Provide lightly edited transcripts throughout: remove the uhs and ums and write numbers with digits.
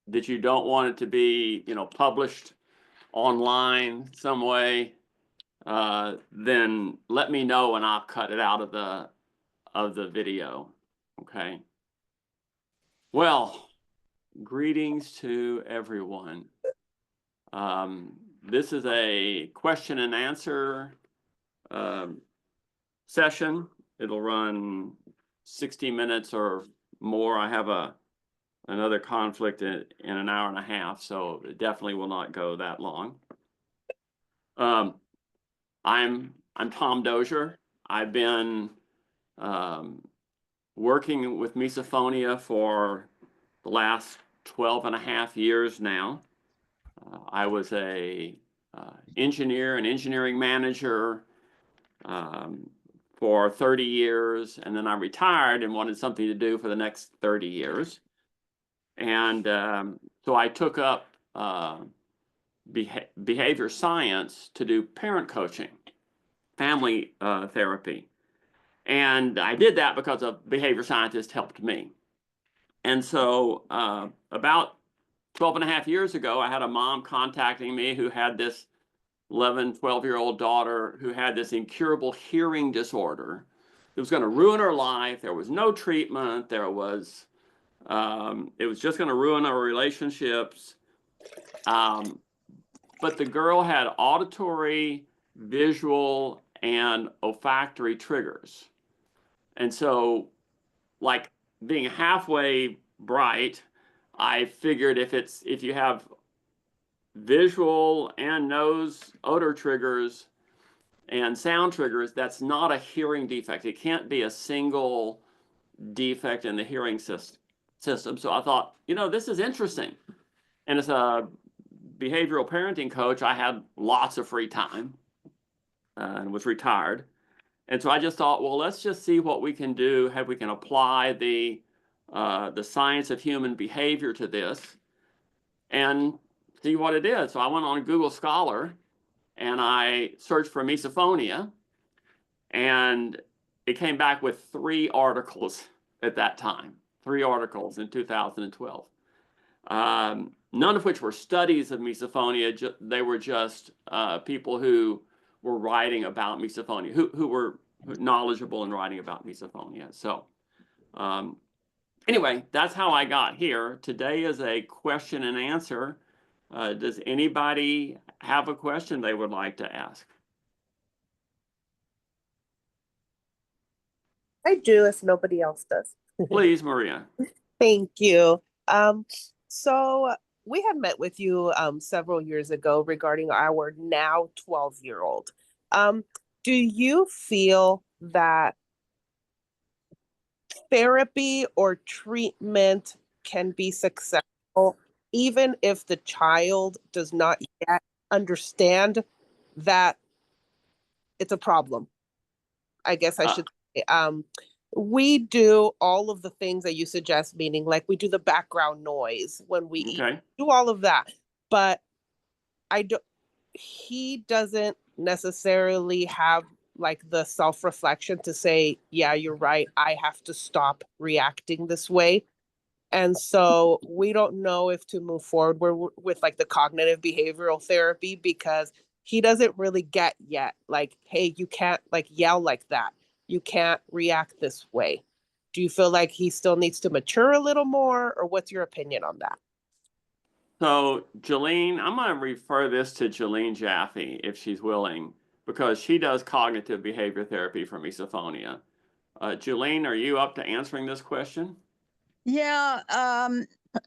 that you don't want it to be, published online some way, then let me know and I'll cut it out of the video. Okay. Well, greetings to everyone. This is a question and answer session. It'll run 60 minutes or more. I have another conflict in an hour and a half, so it definitely will not go that long. I'm Tom Dozier. I've been working with misophonia for the last 12 and a half years now. I was a engineer and engineering manager for 30 years, and then I retired and wanted something to do for the next 30 years. And so I took up behavior science to do parent coaching, family therapy. And I did that because a behavior scientist helped me. And so about 12 and a half years ago, I had a mom contacting me who had this 11, 12-year-old daughter who had this incurable hearing disorder. It was going to ruin her life. There was no treatment. It was just going to ruin our relationships. But the girl had auditory, visual, and olfactory triggers. And so, like being halfway bright, I figured if you have visual and nose odor triggers and sound triggers, that's not a hearing defect. It can't be a single defect in the hearing system. So I thought, this is interesting. And as a behavioral parenting coach, I had lots of free time and was retired. And so I just thought, well, let's just see what we can do, how we can apply the science of human behavior to this and see what it is. So I went on Google Scholar and I searched for misophonia, and it came back with 3 articles at that time, 3 articles in 2012. None of which were studies of misophonia. They were just people who were writing about misophonia, who were knowledgeable in writing about misophonia. So anyway, that's how I got here. Today is a question and answer. Does anybody have a question they would like to ask? I do, if nobody else does. Please, Maria. Thank you. So we had met with you several years ago regarding our now 12-year-old. Do you feel that therapy or treatment can be successful even if the child does not yet understand that it's a problem? I guess I should say. We do all of the things that you suggest, meaning like we do the background noise when we eat, do all of that. But he doesn't necessarily have like the self-reflection to say, yeah, you're right, I have to stop reacting this way. And so we don't know if to move forward with like the cognitive behavioral therapy, because he doesn't really get yet, like, hey, you can't like yell like that. You can't react this way. Do you feel like he still needs to mature a little more, or what's your opinion on that? So Jolene, I'm going to refer this to Jolene Jaffe if she's willing, because she does cognitive behavior therapy for misophonia. Jolene, are you up to answering this question? Yeah.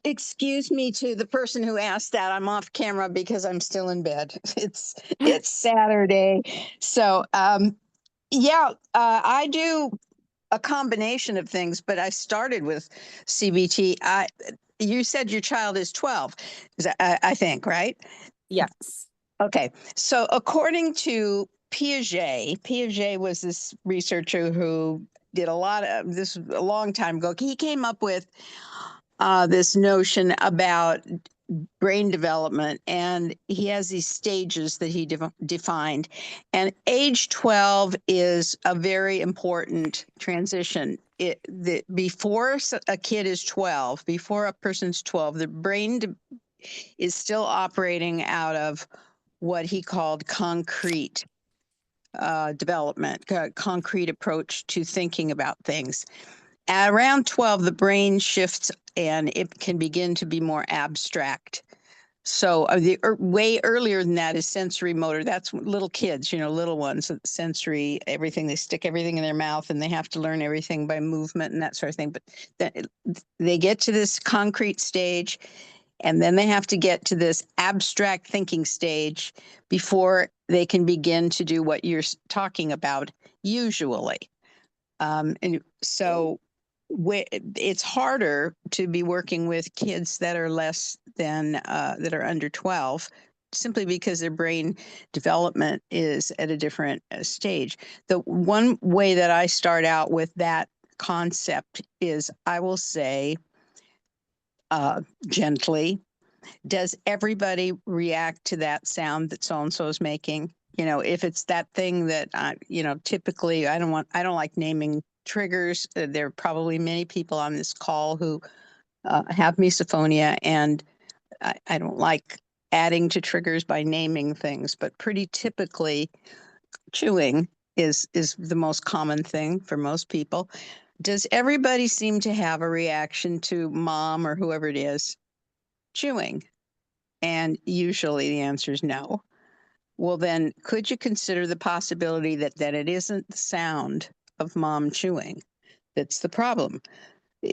Excuse me to the person who asked that. I'm off camera because I'm still in bed. It's Saturday. So yeah, I do a combination of things, but I started with CBT. You said your child is 12, I think, right? Yes. Okay. So according to Piaget was this researcher who did a lot of this a long time ago. He came up with this notion about brain development, and he has these stages that he defined. And age 12 is a very important transition before a kid is 12, before a person's 12, the brain is still operating out of what he called concrete development, concrete approach to thinking about things. At around 12, the brain shifts and it can begin to be more abstract. So way earlier than that is sensory motor. That's little kids, little ones, sensory, everything. They stick everything in their mouth and they have to learn everything by movement and that sort of thing. But they get to this concrete stage and then they have to get to this abstract thinking stage before they can begin to do what you're talking about usually. And so it's harder to be working with kids that are less than that are under 12, simply because their brain development is at a different stage. The one way that I start out with that concept is I will say gently, does everybody react to that sound that so-and-so is making? If it's that thing that typically I don't like naming triggers. There are probably many people on this call who have misophonia, and I don't like adding to triggers by naming things, but pretty typically chewing is the most common thing for most people. Does everybody seem to have a reaction to mom or whoever it is chewing? And usually the answer is no. Well, then could you consider the possibility that it isn't the sound of mom chewing that's the problem,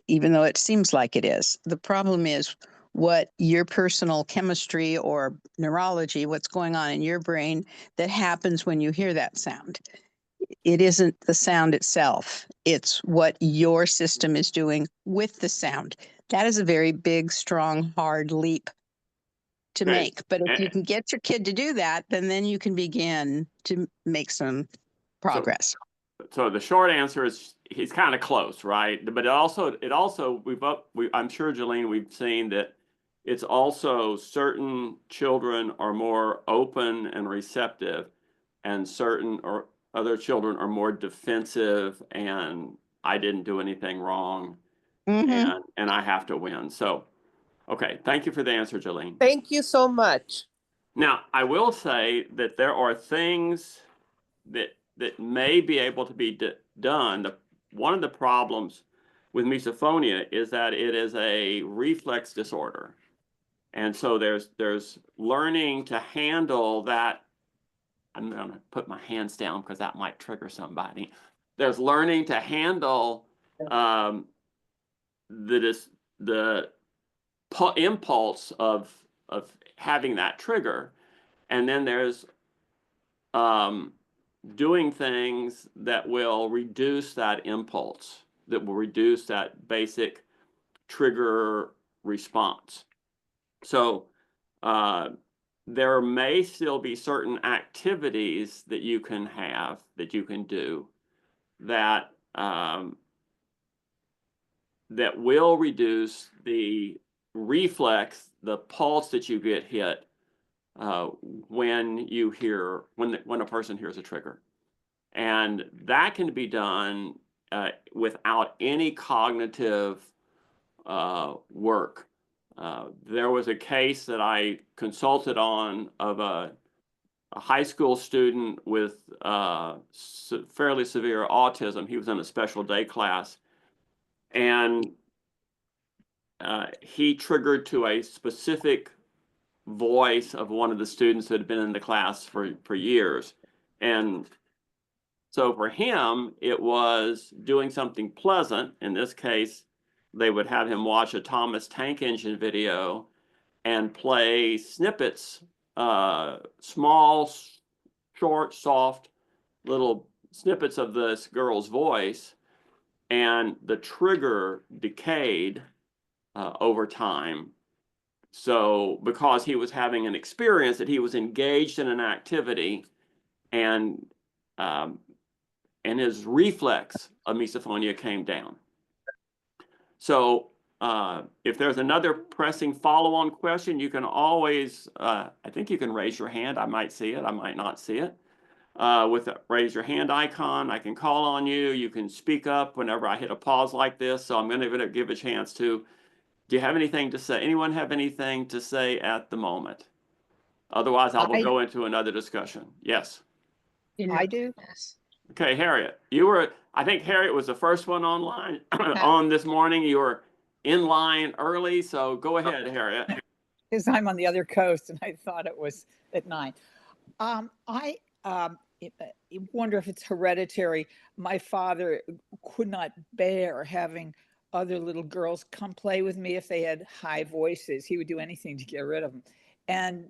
even though it seems like it is? The problem is what your personal chemistry or neurology, what's going on in your brain that happens when you hear that sound. It isn't the sound itself. It's what your system is doing with the sound. That is a very big, strong, hard leap to make. But if you can get your kid to do that, then you can begin to make some progress. So the short answer is he's kind of close, right? But I'm sure, Jolene, we've seen that it's also certain children are more open and receptive, and certain or other children are more defensive, and I didn't do anything wrong, and I have to win. So, okay, thank you for the answer, Jolene. Thank you so much. Now, I will say that there are things that may be able to be done. One of the problems with misophonia is that it is a reflex disorder. And so there's learning to handle that. I'm going to put my hands down because that might trigger somebody. There's learning to handle the impulse of having that trigger. And then there's doing things that will reduce that impulse, that will reduce that basic trigger response. So there may still be certain activities that you can have, that you can do, that that will reduce the reflex, the pulse that you get hit when a person hears a trigger. And that can be done without any cognitive work. There was a case that I consulted on of a high school student with fairly severe autism. He was in a special day class, and he triggered to a specific voice of one of the students that had been in the class for years. And so for him, it was doing something pleasant. In this case, they would have him watch a Thomas Tank Engine video and play snippets, small, short, soft, little snippets of this girl's voice. And the trigger decayed over time. So because he was having an experience that he was engaged in an activity, and his reflex of misophonia came down. So if there's another pressing follow-on question, you can always, I think you can raise your hand. I might see it, I might not see it. with a raise your hand icon. I can call on you. You can speak up whenever I hit a pause like this. So I'm going to give a chance to, do you have anything to say? Anyone have anything to say at the moment? Otherwise, I will go into another discussion. Yes. I do. Okay, Harriet, I think Harriet was the first one online on this morning. You were in line early, so go ahead, Harriet. Because I'm on the other coast and I thought it was at 9. I wonder if it's hereditary. My father could not bear having other little girls come play with me if they had high voices. He would do anything to get rid of them. And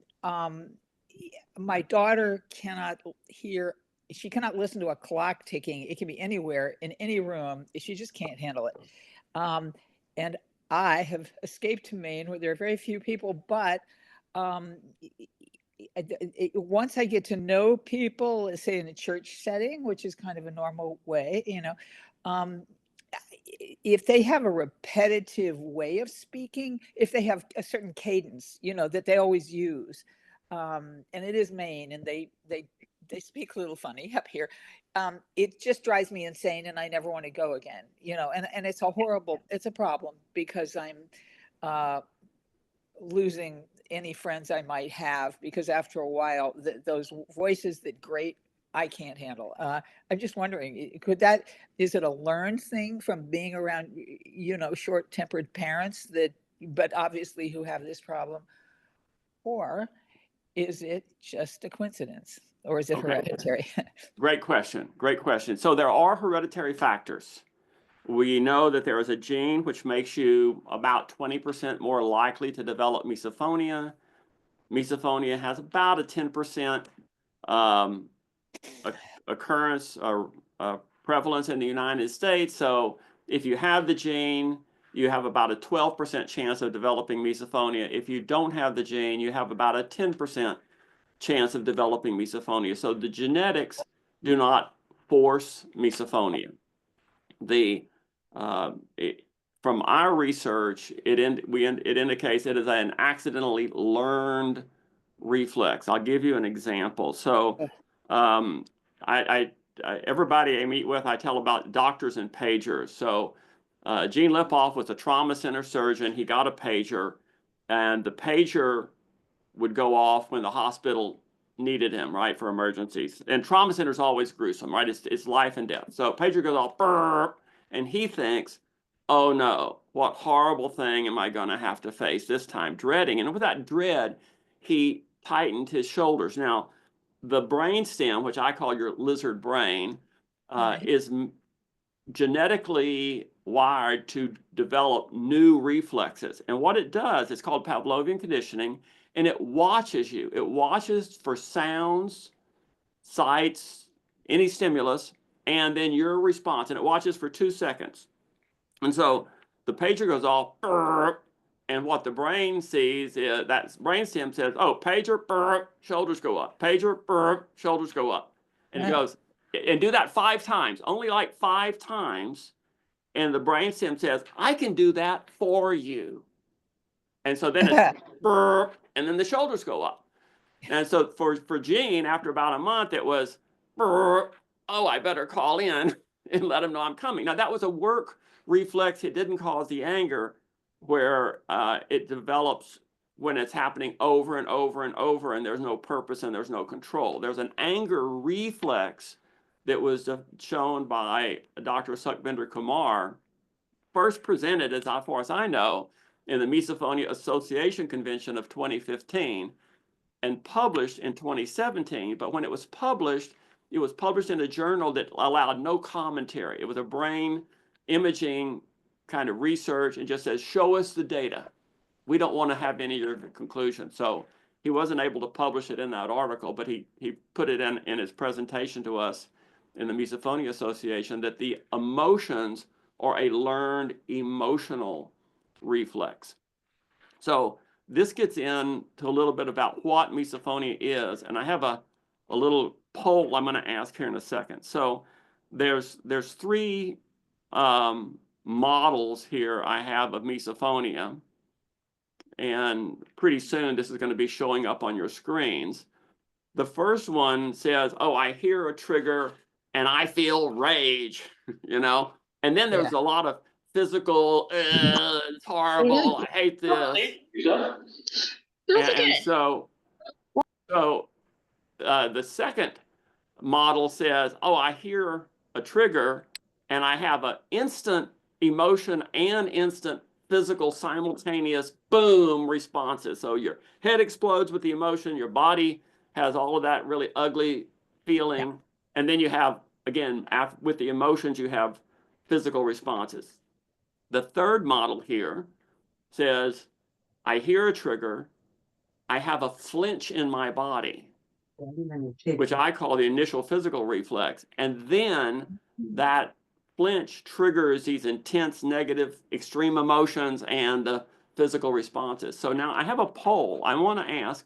my daughter cannot hear, she cannot listen to a clock ticking. It can be anywhere in any room. She just can't handle it. And I have escaped to Maine where there are very few people, but once I get to know people, say in a church setting, which is kind of a normal way, if they have a repetitive way of speaking, if they have a certain cadence, that they always use, and it is Maine, and they speak a little funny up here. It just drives me insane, and I never want to go again. And it's a problem because I'm losing any friends I might have, because after a while, those voices that grate, I can't handle. I'm just wondering, is it a learned thing from being around, short-tempered parents but obviously who have this problem? Or is it just a coincidence? Or is it hereditary? Great question. Great question. So there are hereditary factors. We know that there is a gene which makes you about 20% more likely to develop misophonia. Misophonia has about a 10% occurrence or prevalence in the United States. So if you have the gene, you have about a 12% chance of developing misophonia. If you don't have the gene, you have about a 10% chance of developing misophonia. So the genetics do not force misophonia. From our research, it indicates it is an accidentally learned reflex. I'll give you an example. So everybody I meet with, I tell about doctors and pagers. So Gene Lipoff was a trauma center surgeon. He got a pager, and the pager would go off when the hospital needed him, right, for emergencies. And trauma center is always gruesome, right? It's life and death. So pager goes off, burp, and he thinks, oh no, what horrible thing am I going to have to face this time? Dreading. And with that dread, he tightened his shoulders. Now, the brainstem, which I call your lizard brain, is genetically wired to develop new reflexes. And what it does, it's called Pavlovian conditioning, and it watches you. It watches for sounds, sights, any stimulus, and then your response. And it watches for 2 seconds. And so the pager goes off, and what the brain sees is that brainstem says, oh, pager, shoulders go up. Pager, shoulders go up. And it goes, and do that 5 times, only like 5 times. And the brainstem says, I can do that for you. And so then it's and then the shoulders go up. And so for Gene, after about a month, it was, oh, I better call in and let him know I'm coming. Now, that was a work reflex. It didn't cause the anger, where it develops when it's happening over and over and over, and there's no purpose and there's no control. There's an anger reflex that was shown by Dr. Sukhbinder Kumar, first presented, as far as I know, in the Misophonia Association Convention of 2015 and published in 2017. But when it was published in a journal that allowed no commentary. It was a brain imaging kind of research and just says, show us the data. We don't want to have any of the conclusions. So he wasn't able to publish it in that article, but he put it in his presentation to us in the Misophonia Association, that the emotions are a learned emotional reflex. So this gets into a little bit about what misophonia is, and I have a little poll I'm going to ask here in a second. So there's 3 models here I have of misophonia, and pretty soon this is going to be showing up on your screens. the first one says, oh, I hear a trigger and I feel rage, you know? And then there's a lot of physical, it's horrible, I hate this. And so the second model says, oh, I hear a trigger and I have an instant emotion and instant physical simultaneous boom responses. So your head explodes with the emotion, your body has all of that really ugly feeling. Yeah. And then you have, again, with the emotions, you have physical responses. The third model here says, I hear a trigger, I have a flinch in my body, which I call the initial physical reflex. And then that flinch triggers these intense, negative, extreme emotions and the physical responses. So now I have a poll. I want to ask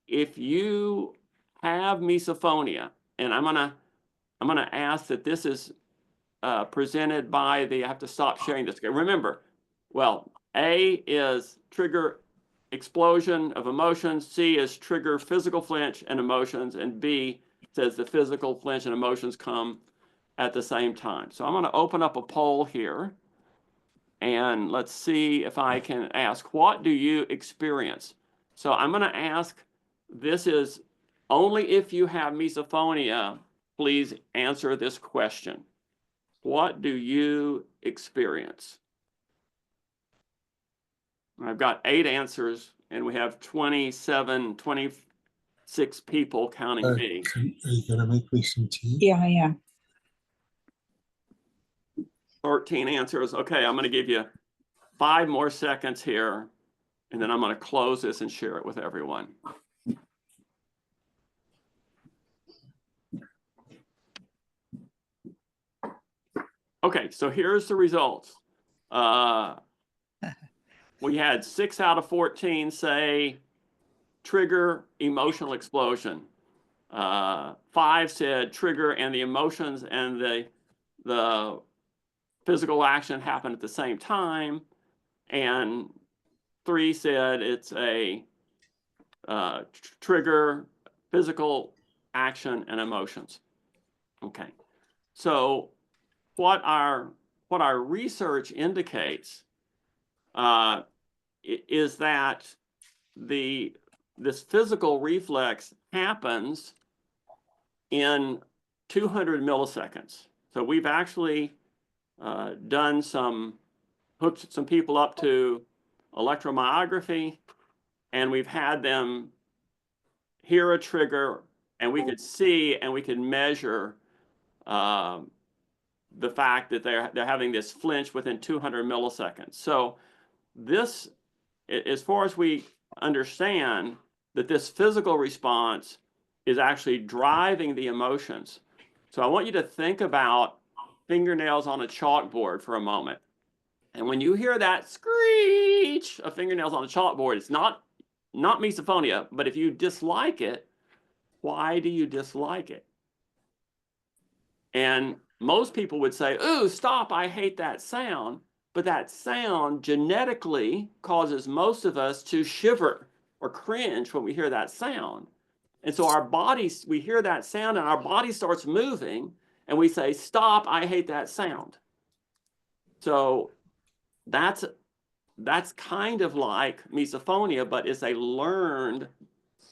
if you have misophonia, and I'm gonna ask that this is presented by the. I have to stop sharing this. Remember, well, A is trigger explosion of emotions, C is trigger physical flinch and emotions, and B says the physical flinch and emotions come at the same time. So I'm going to open up a poll here, and let's see if I can ask, what do you experience? So I'm going to ask, this is only if you have misophonia, please answer this question. What do you experience? I've got 8 answers, and we have 26 people counting me. Are you going to make me some tea? Yeah, I am. 13 answers. Okay, I'm going to give you 5 more seconds here, and then I'm going to close this and share it with everyone. Okay, so here's the results. We had 6 out of 14 say trigger emotional explosion. 5 said trigger and the emotions and the physical action happen at the same time. And 3 said it's a trigger, physical action, and emotions. Okay, so what our research indicates is that this physical reflex happens in 200 milliseconds. So we've actually hooked some people up to electromyography, and we've had them hear a trigger, and we could see and we could measure the fact that they're having this flinch within 200 milliseconds. So this, as far as we understand, that this physical response is actually driving the emotions. So I want you to think about fingernails on a chalkboard for a moment. And when you hear that screech of fingernails on a chalkboard, it's not misophonia, but if you dislike it, why do you dislike it? And most people would say, ooh, stop, I hate that sound. But that sound genetically causes most of us to shiver or cringe when we hear that sound. And so our bodies, we hear that sound and our body starts moving and we say, stop, I hate that sound. So that's kind of like misophonia, but it's a learned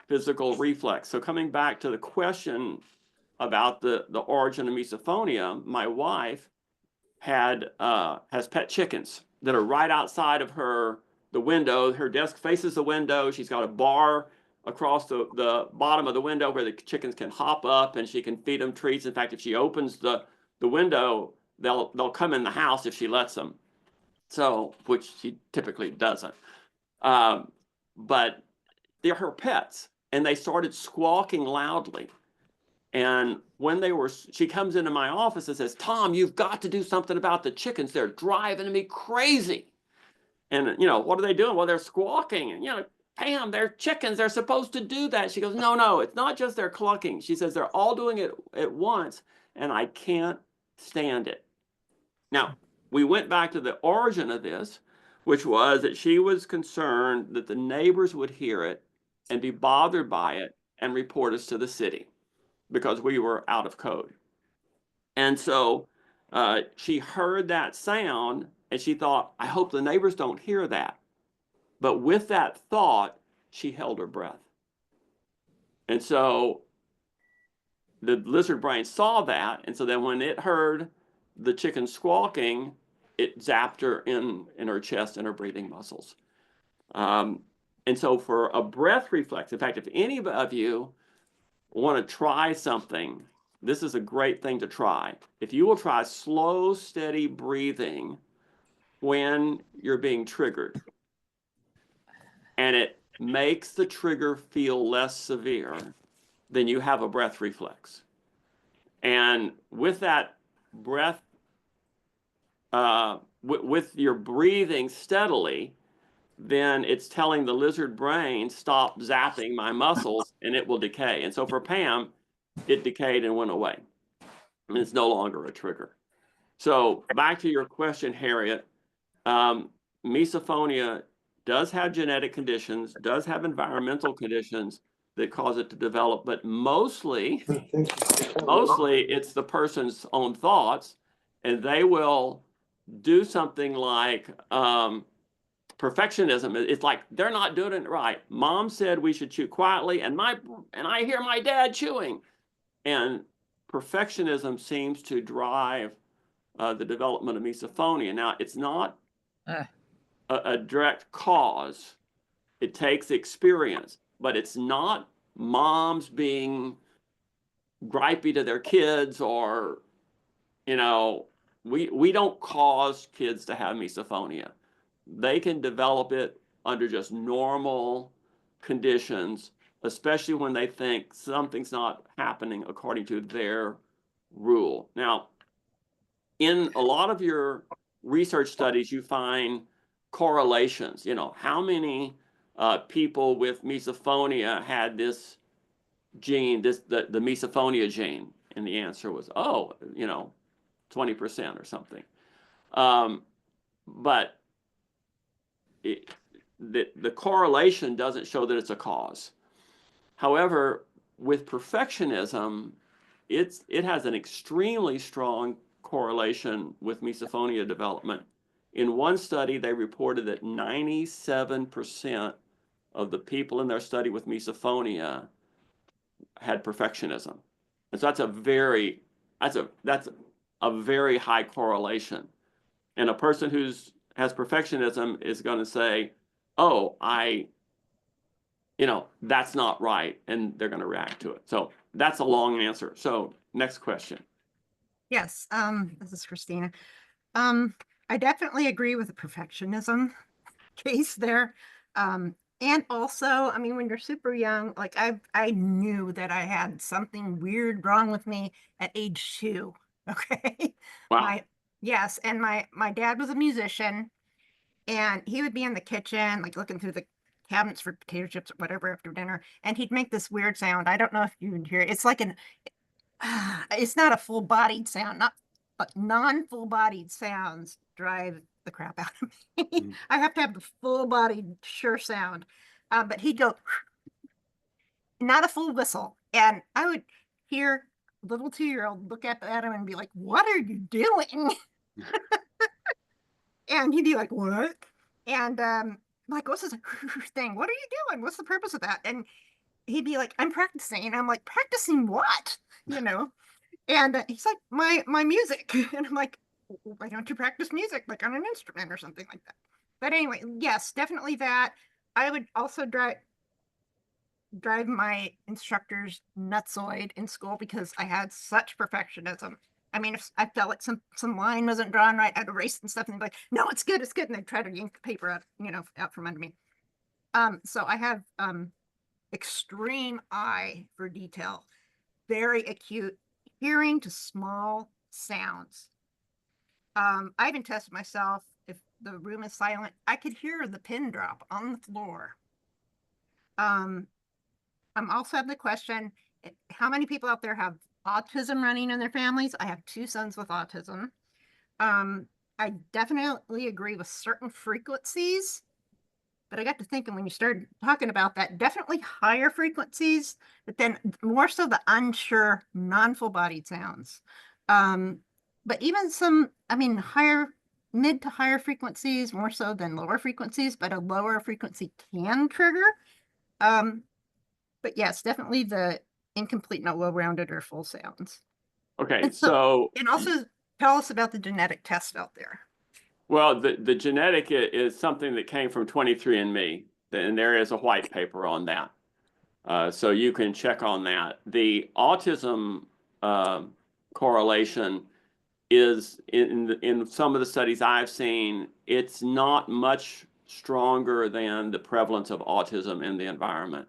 physical reflex. So coming back to the question about the origin of misophonia, my wife has pet chickens that are right outside of the window. Her desk faces the window. She's got a bar across the bottom of the window where the chickens can hop up and she can feed them treats. In fact, if she opens the window, they'll come in the house if she lets them. So, which she typically doesn't. But they're her pets, and they started squawking loudly. And when she comes into my office and says, Tom, you've got to do something about the chickens. They're driving me crazy. And, what are they doing? Well, they're squawking. And, Pam, they're chickens. They're supposed to do that. She goes, no, it's not just they're clucking. She says, they're all doing it at once, and I can't stand it. Now, we went back to the origin of this, which was that she was concerned that the neighbors would hear it and be bothered by it and report us to the city because we were out of code. And so she heard that sound and she thought, I hope the neighbors don't hear that. But with that thought, she held her breath. And so the lizard brain saw that. And so then when it heard the chicken squawking, it zapped her in her chest and her breathing muscles. And so for a breath reflex, in fact, if any of you want to try something, this is a great thing to try. If you will try slow, steady breathing when you're being triggered, and it makes the trigger feel less severe, then you have a breath reflex. And with that breath, with your breathing steadily, then it's telling the lizard brain, stop zapping my muscles and it will decay. And so for Pam, it decayed and went away. And it's no longer a trigger. So back to your question, Harriet, misophonia does have genetic conditions, does have environmental conditions that cause it to develop, but mostly it's the person's own thoughts, and they will do something like perfectionism. It's like they're not doing it right. Mom said we should chew quietly, and I hear my dad chewing, and perfectionism seems to drive the development of misophonia. Now, it's not a direct cause. It takes experience, but it's not moms being gripey to their kids, or, you know, we don't cause kids to have misophonia. They can develop it under just normal conditions, especially when they think something's not happening according to their rule. Now, in a lot of your research studies, you find correlations. You know, how many people with misophonia had this gene, the misophonia gene? And the answer was, 20% or something. But the correlation doesn't show that it's a cause. However, with perfectionism, it has an extremely strong correlation with misophonia development. In one study, they reported that 97% of the people in their study with misophonia had perfectionism. And so that's a very high correlation. And a person who has perfectionism is going to say, oh, that's not right. And they're going to react to it. So that's a long answer. So next question. Yes, this is Christina. I definitely agree with the perfectionism case there. And also, I mean, when you're super young, like I knew that I had something weird wrong with me at age 2. Okay. Wow. Yes, and my dad was a musician, and he would be in the kitchen, like looking through the cabinets for potato chips or whatever after dinner, and he'd make this weird sound. I don't know if you would hear it. It's like it's not a full-bodied sound, but non-full-bodied sounds drive the crap out of me. I have to have the full-bodied sure sound. But he'd go, not a full whistle. And I would hear little 2-year-old look up at him and be like, what are you doing? And he'd be like, what? And like, what's this thing? What are you doing? What's the purpose of that? And he'd be like, I'm practicing. And I'm like, practicing what? And he's like, my music. And I'm like, why don't you practice music, like on an instrument or something like that? But anyway, yes, definitely that. I would also drive my instructors nutsoid in school because I had such perfectionism. I mean, if I felt like some line wasn't drawn right, I'd erase and stuff, and they'd be like, no, it's good, and they'd try to yank the paper out from under me. So I have extreme eye for detail, very acute hearing to small sounds. I even tested myself. If the room is silent, I could hear the pin drop on the floor. I'm also have the question, how many people out there have autism running in their families? I have 2 sons with autism. I definitely agree with certain frequencies, But I got to thinking when you started talking about that, definitely higher frequencies, but then more so the unsure, non-full bodied sounds. But even some, I mean, mid to higher frequencies, more so than lower frequencies, but a lower frequency can trigger. But yes, definitely the incomplete, not well-rounded or full sounds. Okay, And and also tell us about the genetic test out there. well, the genetic is something that came from 23andMe, and there is a white paper on that. So you can check on that. The autism correlation is in some of the studies I've seen, it's not much stronger than the prevalence of autism in the environment.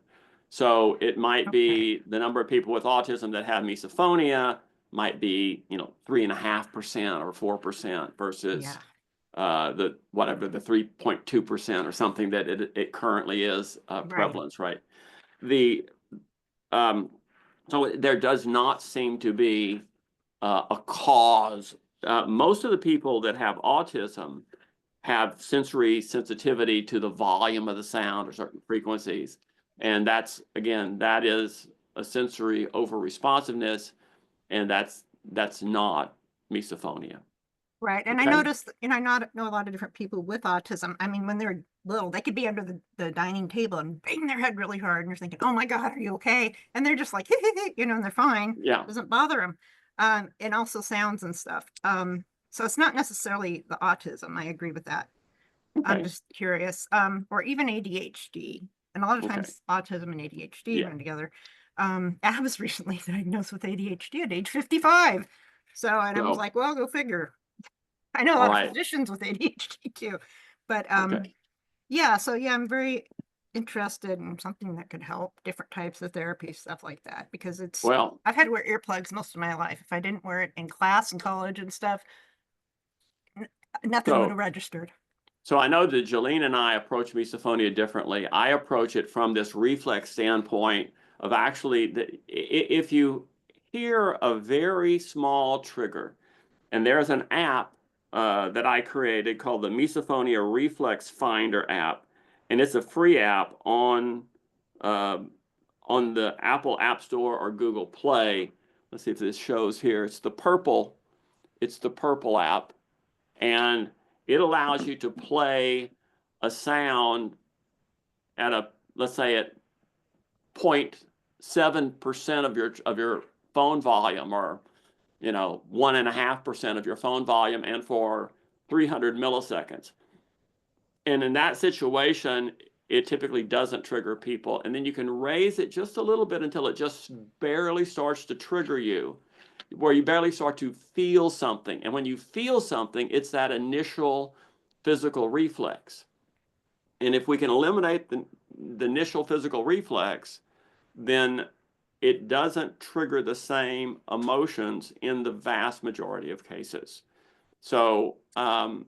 So it might be the number of people with autism that have misophonia might be, 3.5% or 4% versus the 3.2% or something that it currently is prevalence, right? So there does not seem to be a cause. Most of the people that have autism have sensory sensitivity to the volume of the sound or certain frequencies. And that is a sensory over responsiveness, and that's not misophonia. Right. And Okay. I noticed, and I know a lot of different people with autism. I mean, when they're little, they could be under the dining table and bang their head really hard. And you're thinking, oh my God, are you okay? And they're just like, and they're fine. Yeah. It doesn't bother them. And also sounds and stuff. So it's not necessarily the autism. I agree with that. I'm Okay. just curious. Or even ADHD. And a lot of times autism and ADHD run together. I was recently diagnosed with ADHD at age 55. So, and I was like, well, go figure. I know a lot of physicians with ADHD too, but yeah, so yeah, I'm very interested in something that could help, different types of therapy, stuff like that, because I've had to wear earplugs most of my life. If I didn't wear it in class and college and stuff, nothing would have registered. So I know that Jolene and I approach misophonia differently. I approach it from this reflex standpoint of actually, if you hear a very small trigger, and there's an app that I created called the Misophonia Reflex Finder app, and it's a free app on the Apple App Store or Google Play. Let's see if this shows here. It's the purple app, and it allows you to play a sound at let's say at 0.7% of your phone volume, or 1.5% of your phone volume, and for 300 milliseconds. And in that situation, it typically doesn't trigger people. And then you can raise it just a little bit until it just barely starts to trigger you, where you barely start to feel something. And when you feel something, it's that initial physical reflex. And if we can eliminate the initial physical reflex, then it doesn't trigger the same emotions in the vast majority of cases. So anyway,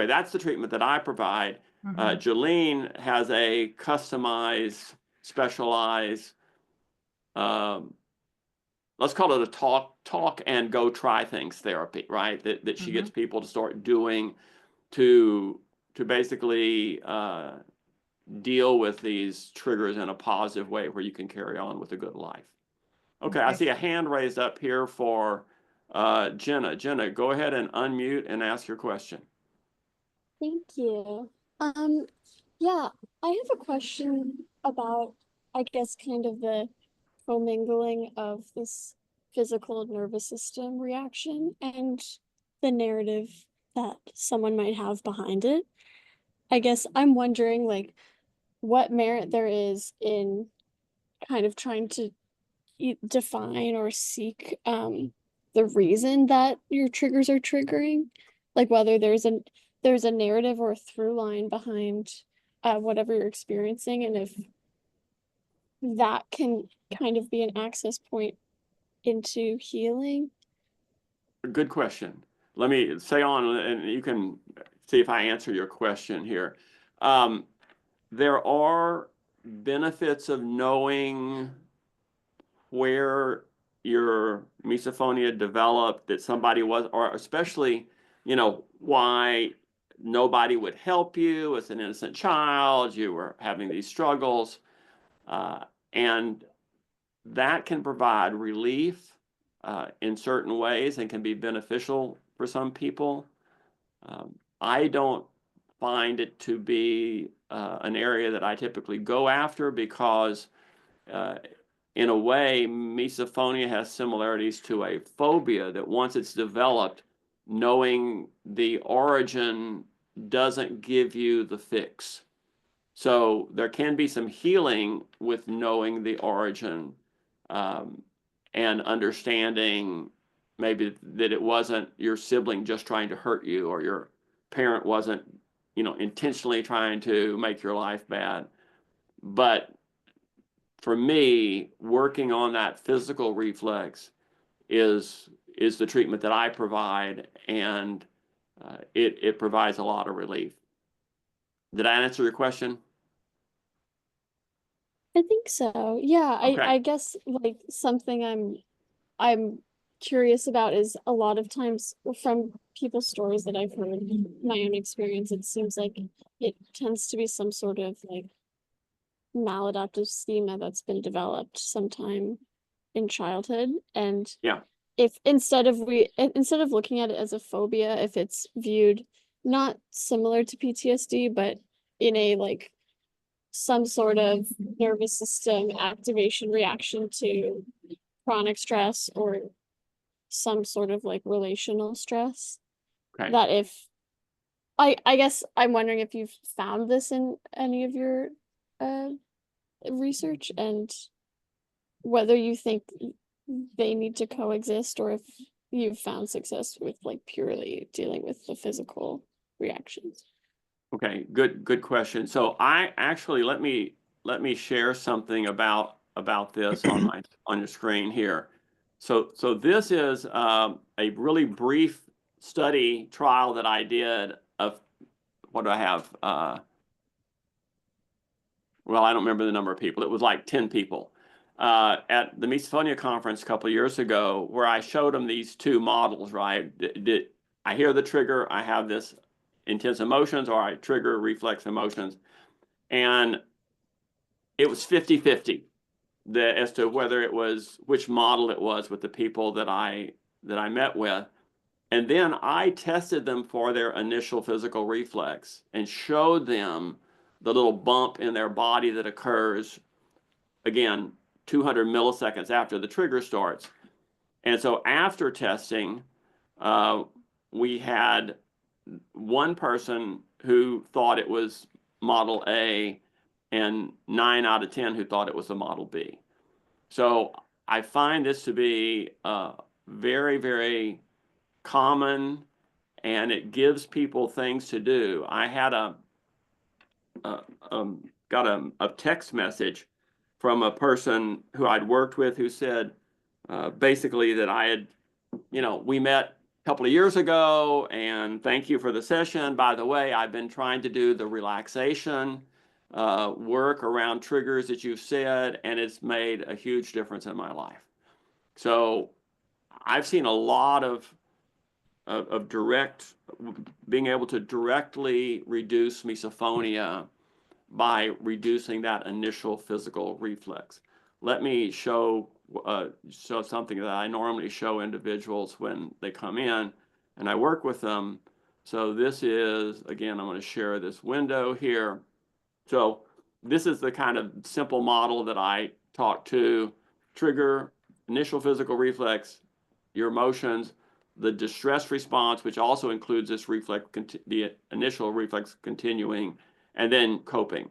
that's the treatment that I provide. Jolene has a customized, specialized, let's call it a talk and go try things therapy, right? That she gets people to start doing to basically deal with these triggers in a positive way where you can carry on with a good life. Okay, I see a hand raised up here for Jenna. Jenna, go ahead and unmute and ask your question. Thank you. Yeah, I have a question about, I guess, kind of the commingling of this physical nervous system reaction and the narrative that someone might have behind it. I guess I'm wondering, like, what merit there is in kind of trying to define or seek the reason that your triggers are triggering, like whether there's a narrative or a through line behind whatever you're experiencing, and if that can kind of be an access point into healing. Good question. Let me say on, and you can see if I answer your question here. There are benefits of knowing where your misophonia developed, that somebody was, or especially, why nobody would help you as an innocent child, you were having these struggles, and that can provide relief in certain ways and can be beneficial for some people. I don't find it to be an area that I typically go after because in a way, misophonia has similarities to a phobia that once it's developed, knowing the origin doesn't give you the fix. So there can be some healing with knowing the origin and understanding maybe that it wasn't your sibling just trying to hurt you, or your parent wasn't, intentionally trying to make your life bad. But for me, working on that physical reflex is the treatment that I provide, and it provides a lot of relief. Did I answer your question? I think so. Yeah, Okay. I guess like something I'm curious about is a lot of times from people's stories that I've heard, my own experience, it seems like it tends to be some sort of like maladaptive schema that's been developed sometime in childhood. And Yeah. if instead of looking at it as a phobia, if it's viewed not similar to PTSD, but in a like some sort of nervous system activation reaction to chronic stress or some sort of like relational stress, Okay. that if I guess I'm wondering if you've found this in any of your research, and whether you think they need to coexist, or if you've found success with like purely dealing with the physical reactions. Okay, good question. So I actually let me share something about this on your screen here. So this is a really brief study trial that I did of, what do I have? Well, I don't remember the number of people. It was like 10 people at the Misophonia conference a couple of years ago, where I showed them these two models, right? I hear the trigger, I have this intense emotions, or I trigger reflex emotions. And it was 50-50 as to whether it was, which model it was with the people that I met with. And then I tested them for their initial physical reflex and showed them the little bump in their body that occurs, again, 200 milliseconds after the trigger starts. And so after testing, we had one person who thought it was model A, and 9 out of 10 who thought it was a model B. So I find this to be very, very common, and it gives people things to do. I had got a text message from a person who I'd worked with, who said basically that I had, we met a couple of years ago, and thank you for the session. By the way, I've been trying to do the relaxation work around triggers that you've said, and it's made a huge difference in my life. So I've seen a lot of direct, being able to directly reduce misophonia by reducing that initial physical reflex. Let me show something that I normally show individuals when they come in and I work with them. So this is, again, I'm going to share this window here. So this is the kind of simple model that I talk to: trigger, initial physical reflex, your emotions, the distress response, which also includes this reflex, the initial reflex continuing, and then coping.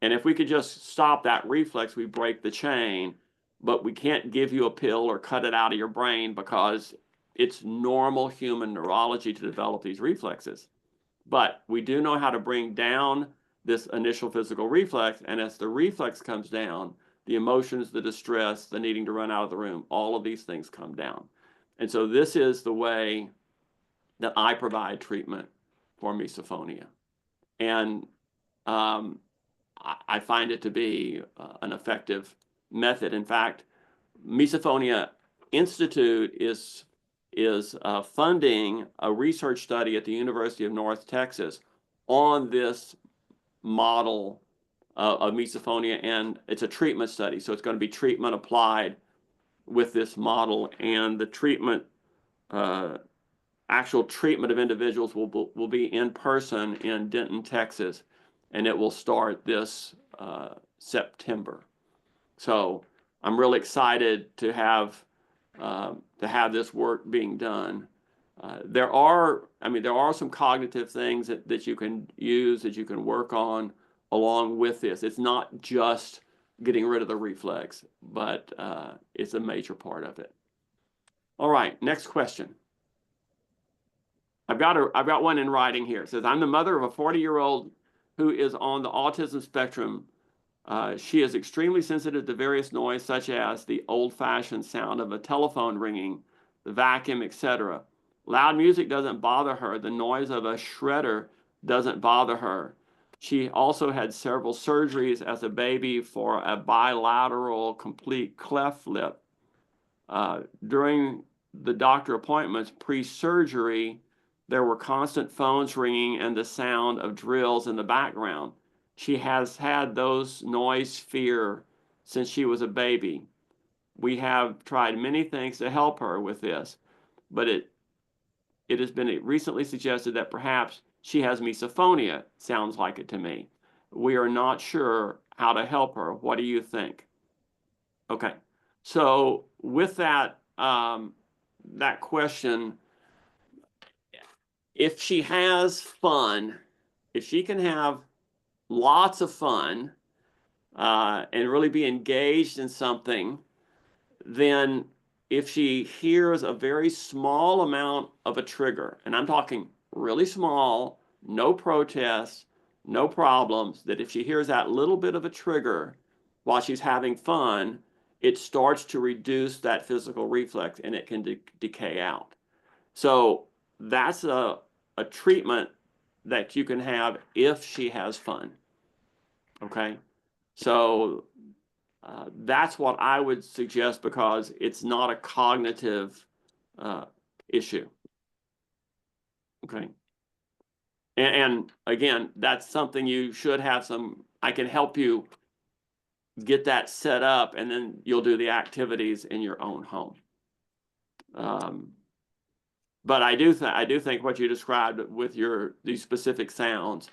And if we could just stop that reflex, we break the chain. But we can't give you a pill or cut it out of your brain, because it's normal human neurology to develop these reflexes. But we do know how to bring down this initial physical reflex, and as the reflex comes down, the emotions, the distress, the needing to run out of the room, all of these things come down. And so this is the way that I provide treatment for misophonia. And I find it to be an effective method. In fact, Misophonia Institute is is funding a research study at the University of North Texas on this model of misophonia, and it's a treatment study. So it's going to be treatment applied with this model, and the treatment, actual treatment of individuals will be in person in Denton, Texas, and it will start this September. So I'm really excited to have this work being done. There are some cognitive things that you can use, that you can work on along with this. It's not just getting rid of the reflex, but it's a major part of it. All right, next question. I've got one in writing here. It says, I'm the mother of a 40-year-old who is on the autism spectrum. She is extremely sensitive to various noise, such as the old-fashioned sound of a telephone ringing, the vacuum, etc. Loud music doesn't bother her. The noise of a shredder doesn't bother her. She also had several surgeries as a baby for a bilateral complete cleft lip. During the doctor appointments pre-surgery, there were constant phones ringing and the sound of drills in the background. She has had those noise fear since she was a baby. We have tried many things to help her with this, but it has been recently suggested that perhaps she has misophonia. Sounds like it to me. We are not sure how to help her. What do you think? Okay, so with that, that question, if she has fun, if she can have lots of fun and really be engaged in something, then if she hears a very small amount of a trigger, and I'm talking really small, no protests, no problems, that if she hears that little bit of a trigger while she's having fun, it starts to reduce that physical reflex and it can decay out. So that's a treatment that you can have if she has fun. Okay, so that's what I would suggest, because it's not a cognitive issue. Okay, and again, that's something you should have some. I can help you get that set up, and then you'll do the activities in your own home. But I do think what you described with these specific sounds,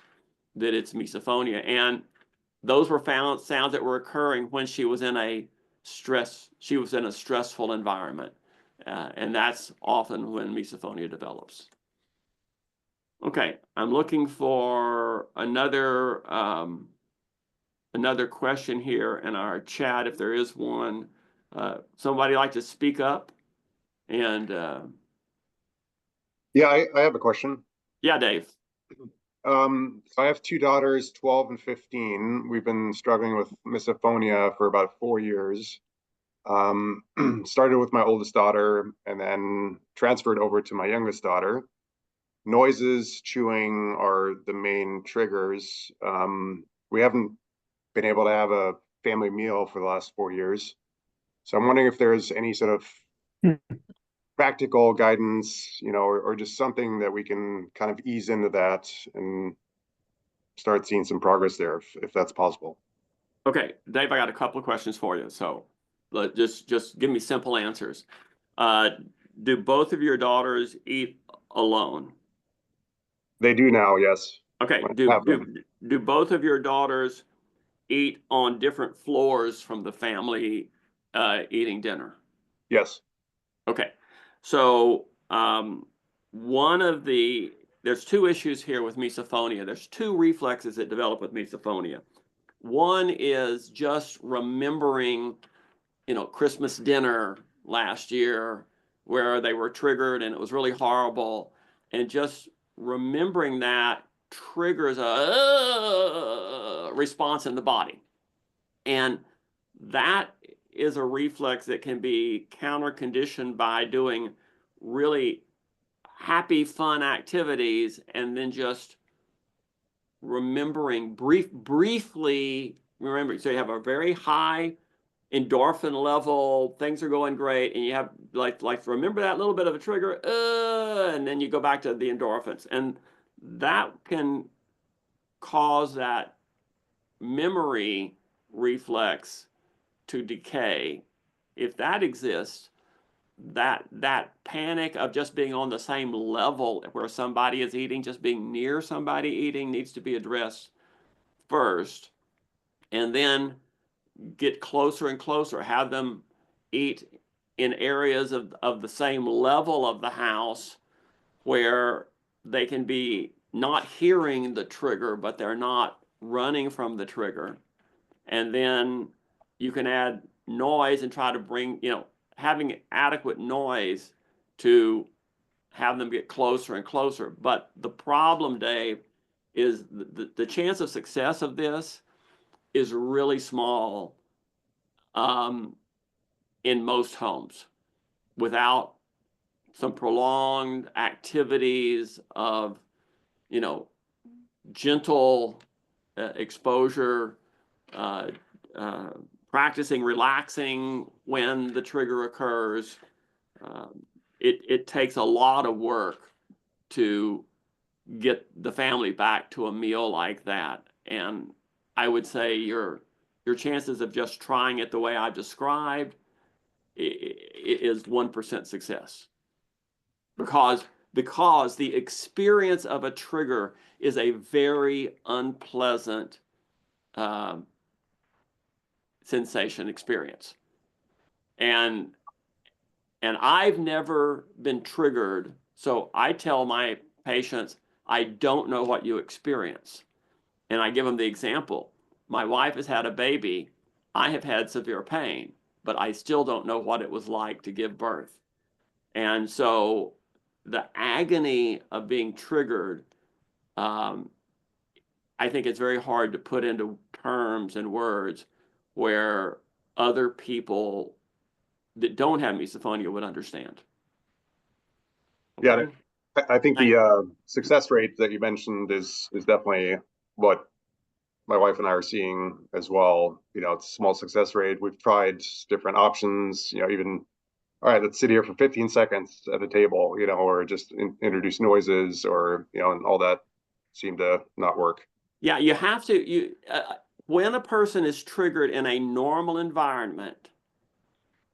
that it's misophonia, and those were sounds that were occurring when she was in a stressful environment, and that's often when misophonia develops. Okay, I'm looking for another question here in our chat, if there is one. Somebody like to speak up? And yeah, I have a question. Yeah, Dave. So I have two daughters, 12 and 15. We've been struggling with misophonia for about 4 years. Started with my oldest daughter and then transferred over to my youngest daughter. Noises, chewing are the main triggers. We haven't been able to have a family meal for the last 4 years. So I'm wondering if there's any sort of practical guidance, or just something that we can kind of ease into that and start seeing some progress there, if that's possible. Okay, Dave, I got a couple of questions for you. So just give me simple answers. Do both of your daughters eat alone? They do now, yes. Okay, do both of your daughters eat on different floors from the family eating dinner? Yes. Okay, so there's two issues here with misophonia. There's two reflexes that develop with misophonia. One is just remembering, Christmas dinner last year where they were triggered and it was really horrible, and just remembering that triggers a response in the body. And that is a reflex that can be counter-conditioned by doing really happy, fun activities, and then just remembering briefly remembering. So you have a very high endorphin level, things are going great, and you have like remember that little bit of a trigger, and then you go back to the endorphins, and that can cause that memory reflex to decay. If that exists, that panic of just being on the same level where somebody is eating, just being near somebody eating, needs to be addressed first, and then get closer and closer, have them eat in areas of the same level of the house where they can be not hearing the trigger, but they're not running from the trigger. And then you can add noise and try to bring, having adequate noise to have them get closer and closer. But the problem, Dave, is the chance of success of this is really small in most homes without some prolonged activities of, gentle exposure, uh, practicing relaxing when the trigger occurs. It takes a lot of work to get the family back to a meal like that. And I would say your chances of just trying it the way I've described is 1% success. Because the experience of a trigger is a very unpleasant sensation experience. And I've never been triggered, so I tell my patients, I don't know what you experience. And I give them the example. My wife has had a baby. I have had severe pain, but I still don't know what it was like to give birth. And so the agony of being triggered, I think it's very hard to put into terms and words where other people that don't have misophonia would understand. Yeah, Okay? I think the success rate that you mentioned is definitely what my wife and I are seeing as well. It's a small success rate. We've tried different options, even, all right, let's sit here for 15 seconds at a table, or just introduce noises, or, and all that seemed to not work. Yeah, you have to, when a person is triggered in a normal environment,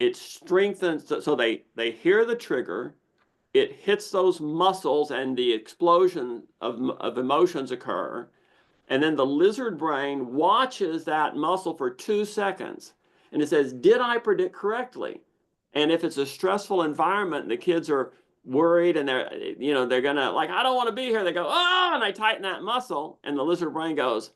it strengthens, so they hear the trigger, it hits those muscles and the explosion of emotions occur. And then the lizard brain watches that muscle for 2 seconds. And it says, did I predict correctly? And if it's a stressful environment and the kids are worried and they're gonna, like, I don't want to be here. They go, oh, and they tighten that muscle. And the lizard brain goes,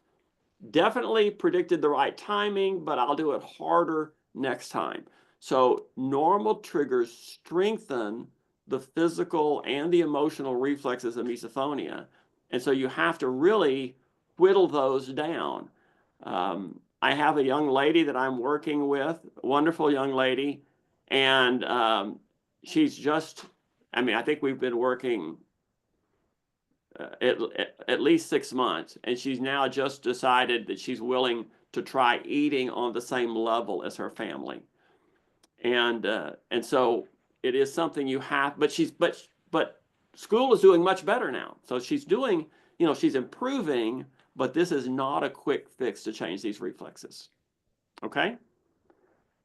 definitely predicted the right timing, but I'll do it harder next time. So normal triggers strengthen the physical and the emotional reflexes of misophonia. And so you have to really whittle those down. I have a young lady that I'm working with, a wonderful young lady, and she's just, I think we've been working at least 6 months, and she's now just decided that she's willing to try eating on the same level as her family, and so it is something you have. But school is doing much better now, so she's doing, she's improving. But this is not a quick fix to change these reflexes. Okay.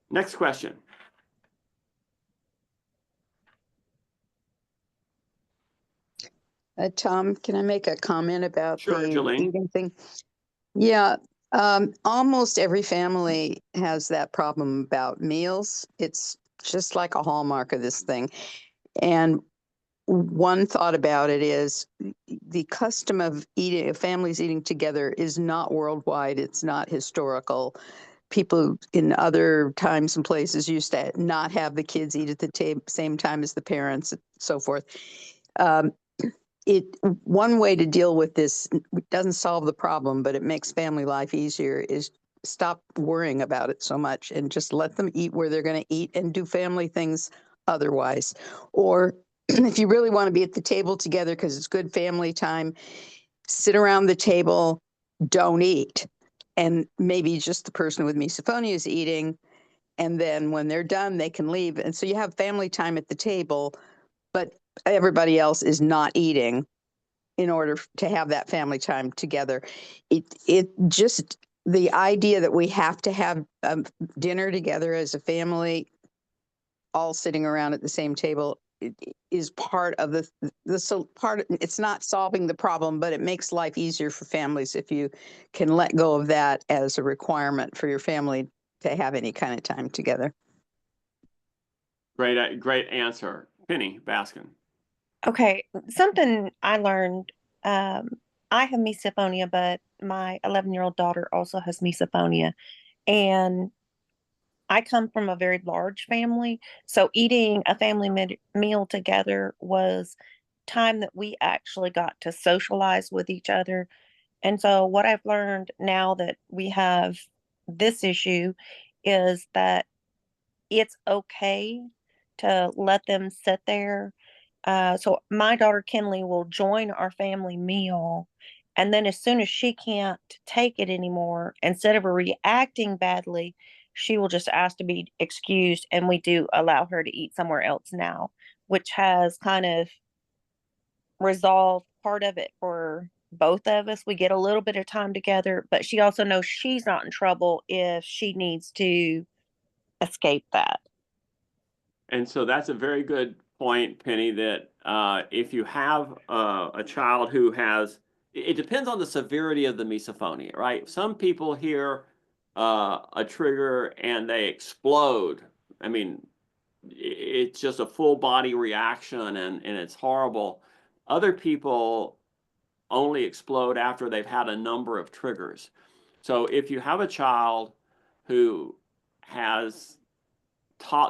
Next question. Tom, can I make a comment about Sure, the Jolene. eating thing? Yeah, almost every family has that problem about meals. It's just like a hallmark of this thing. And one thought about it is the custom of eating, families eating together is not worldwide. It's not historical. People in other times and places used to not have the kids eat at the same time as the parents, and so forth. One way to deal with this, doesn't solve the problem, but it makes family life easier, is stop worrying about it so much and just let them eat where they're going to eat and do family things otherwise. Or if you really want to be at the table together because it's good family time, sit around the table, don't eat. And maybe just the person with misophonia is eating, And then when they're done, they can leave. And so you have family time at the table, but everybody else is not eating in order to have that family time together. It just, the idea that we have to have dinner together as a family, all sitting around at the same table, is part of it's not solving the problem, but it makes life easier for families if you can let go of that as a requirement for your family to have any kind of time together. Great answer. Penny Baskin. Okay, something I learned, I have misophonia, but my 11-year-old daughter also has misophonia. And I come from a very large family. So eating a family meal together was time that we actually got to socialize with each other. And so what I've learned now that we have this issue is that it's okay to let them sit there. So my daughter Kinley will join our family meal. And then as soon as she can't take it anymore, instead of reacting badly, she will just ask to be excused. And we do allow her to eat somewhere else now, which has kind of resolved part of it for both of us. We get a little bit of time together, but she also knows she's not in trouble if she needs to escape that. And so that's a very good point, Penny, that if you have a child who has, it depends on the severity of the misophonia, right? Some people hear a trigger and they explode. I mean, it's just a full body reaction and it's horrible. Other people only explode after they've had a number of triggers. So if you have a child who has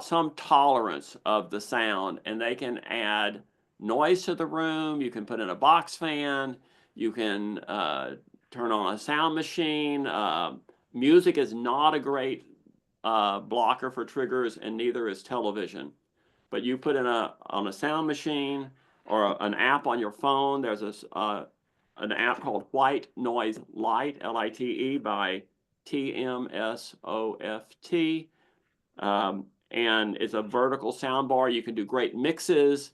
some tolerance of the sound, and they can add noise to the room. You can put in a box fan. You can turn on a sound machine. Music is not a great blocker for triggers, and neither is television. But you put in on a sound machine or an app on your phone. There's an app called White Noise Light, L-I-T-E, by TMSOFT. And it's a vertical sound bar. You can do great mixes,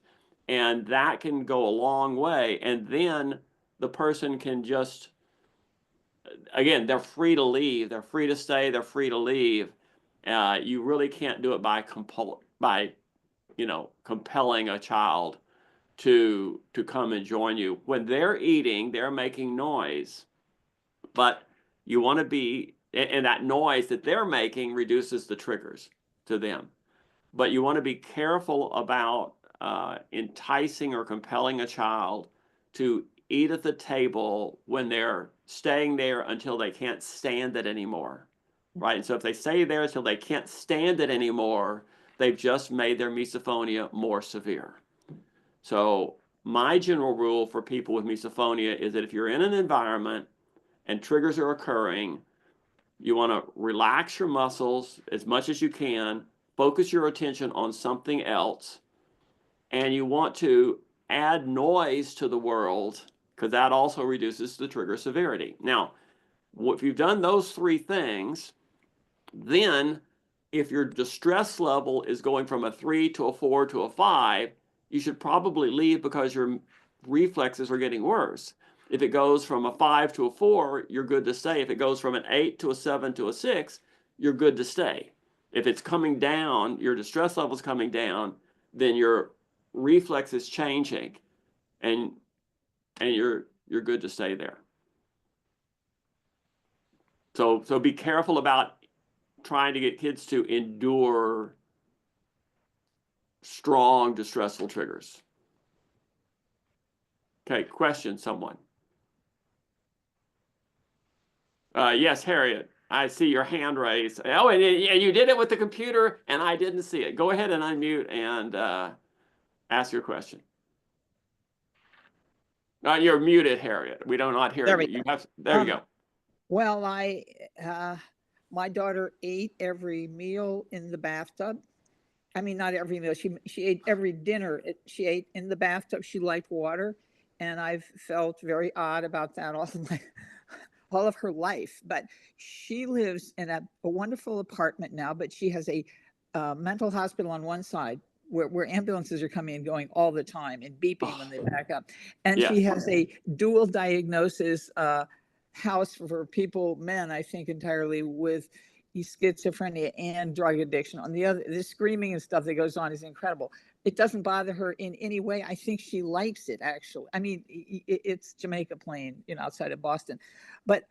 and that can go a long way. And then the person can just, again, they're free to leave. They're free to stay. They're free to leave. You really can't do it by compelling a child to come and join you. When they're eating, they're making noise, but you want to be, and that noise that they're making reduces the triggers to them. But you want to be careful about enticing or compelling a child to eat at the table when they're staying there until they can't stand it anymore, right? And so if they stay there until they can't stand it anymore, they've just made their misophonia more severe. So my general rule for people with misophonia is that if you're in an environment and triggers are occurring, you want to relax your muscles as much as you can, focus your attention on something else, and you want to add noise to the world because that also reduces the trigger severity. Now, if you've done those three things, then if your distress level is going from a 3 to a 4 to a 5, you should probably leave because your reflexes are getting worse. If it goes from a 5 to a 4, you're good to stay. If it goes from an 8 to a 7 to a 6, you're good to stay. If it's coming down, your distress level is coming down, then your reflex is changing, and you're good to stay there. So be careful about trying to get kids to endure strong distressful triggers. Okay, question, someone. Yes, Harriet, I see your hand raised. Oh, and you did it with the computer, and I didn't see it. Go ahead and unmute and ask your question. You're muted, Harriet. We do not hear There you. we You have, there you go. Well, my daughter ate every meal in the bathtub. I mean, not every meal. She ate every dinner. She ate in the bathtub. She liked water, and I've felt very odd about that all of her life. But she lives in a wonderful apartment now, but she has a mental hospital on one side where ambulances are coming and going all the time and beeping when they back up. And Yes. she has a dual diagnosis house for people, men, I think entirely, with schizophrenia and drug addiction. On the other, the screaming and stuff that goes on is incredible. It doesn't bother her in any way. I think she likes it, actually. I mean, it's Jamaica Plain, you know, outside of Boston. But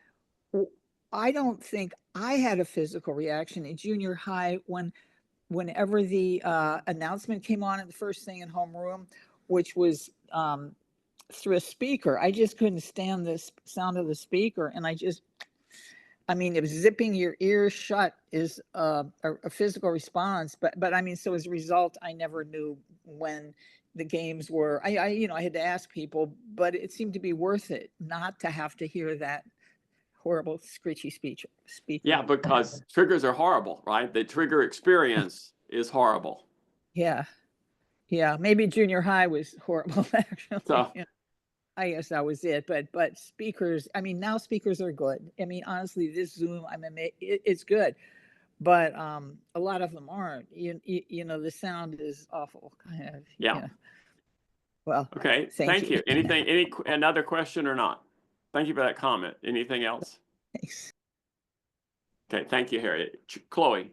I don't think I had a physical reaction in junior high whenever the announcement came on at the first thing in homeroom, which was through a speaker. I just couldn't stand the sound of the speaker. And I mean, if zipping your ears shut is a physical response, but I mean, so as a result, I never knew when the games were. You know, I had to ask people, but it seemed to be worth it not to have to hear that horrible screechy speaker. Yeah, because triggers are horrible, right? The trigger experience is horrible. Yeah, yeah. Maybe junior high was horrible, actually. So Yeah. I guess that was it. But speakers, I mean, now speakers are good. I mean, honestly, this Zoom, I mean, it's good, but a lot of them aren't. You know, the sound is awful. Kind of. yeah. Well, Okay. Thank you. Any another question or not? Thank you for that comment. Anything else? Thanks. Okay. Thank you, Harriet. Chloe.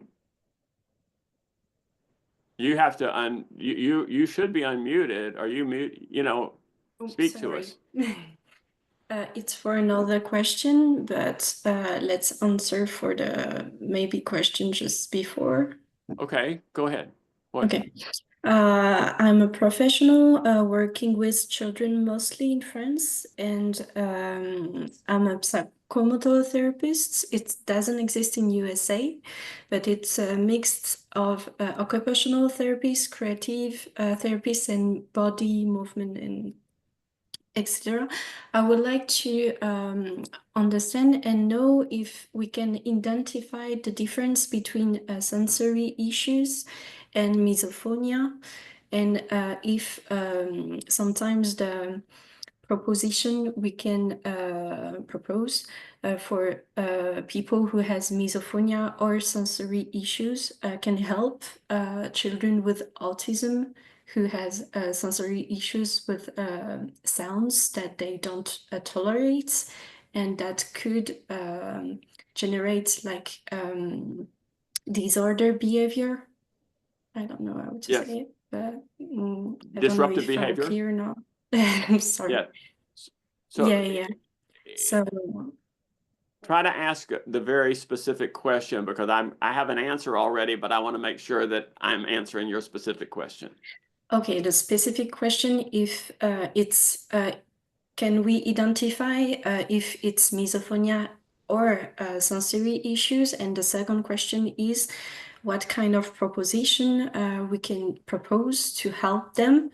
You have to you should be unmuted. Are you mute? You know, speak to us. It's for another question, but let's answer for the maybe question just before. Okay, go ahead. What? Okay. I'm a professional working with children mostly in France, and I'm a psychomotor therapist. It doesn't exist in USA, but it's a mix of occupational therapists, creative therapists, and body movement and etc. I would like to understand and know if we can identify the difference between sensory issues and misophonia, and if sometimes the proposition we can propose for people who has misophonia or sensory issues can help children with autism who has sensory issues with sounds that they don't tolerate, and that could generate like disorder behavior. I don't know how to Yes. say it, but I don't know Disruptive if behavior. I'm clear or not. I'm sorry. Yeah. So Yeah. So try to ask the very specific question, because I have an answer already, but I want to make sure that I'm answering your specific question. okay, the specific question, if it's can we identify if it's misophonia or sensory issues? And the second question is, what kind of proposition we can propose to help them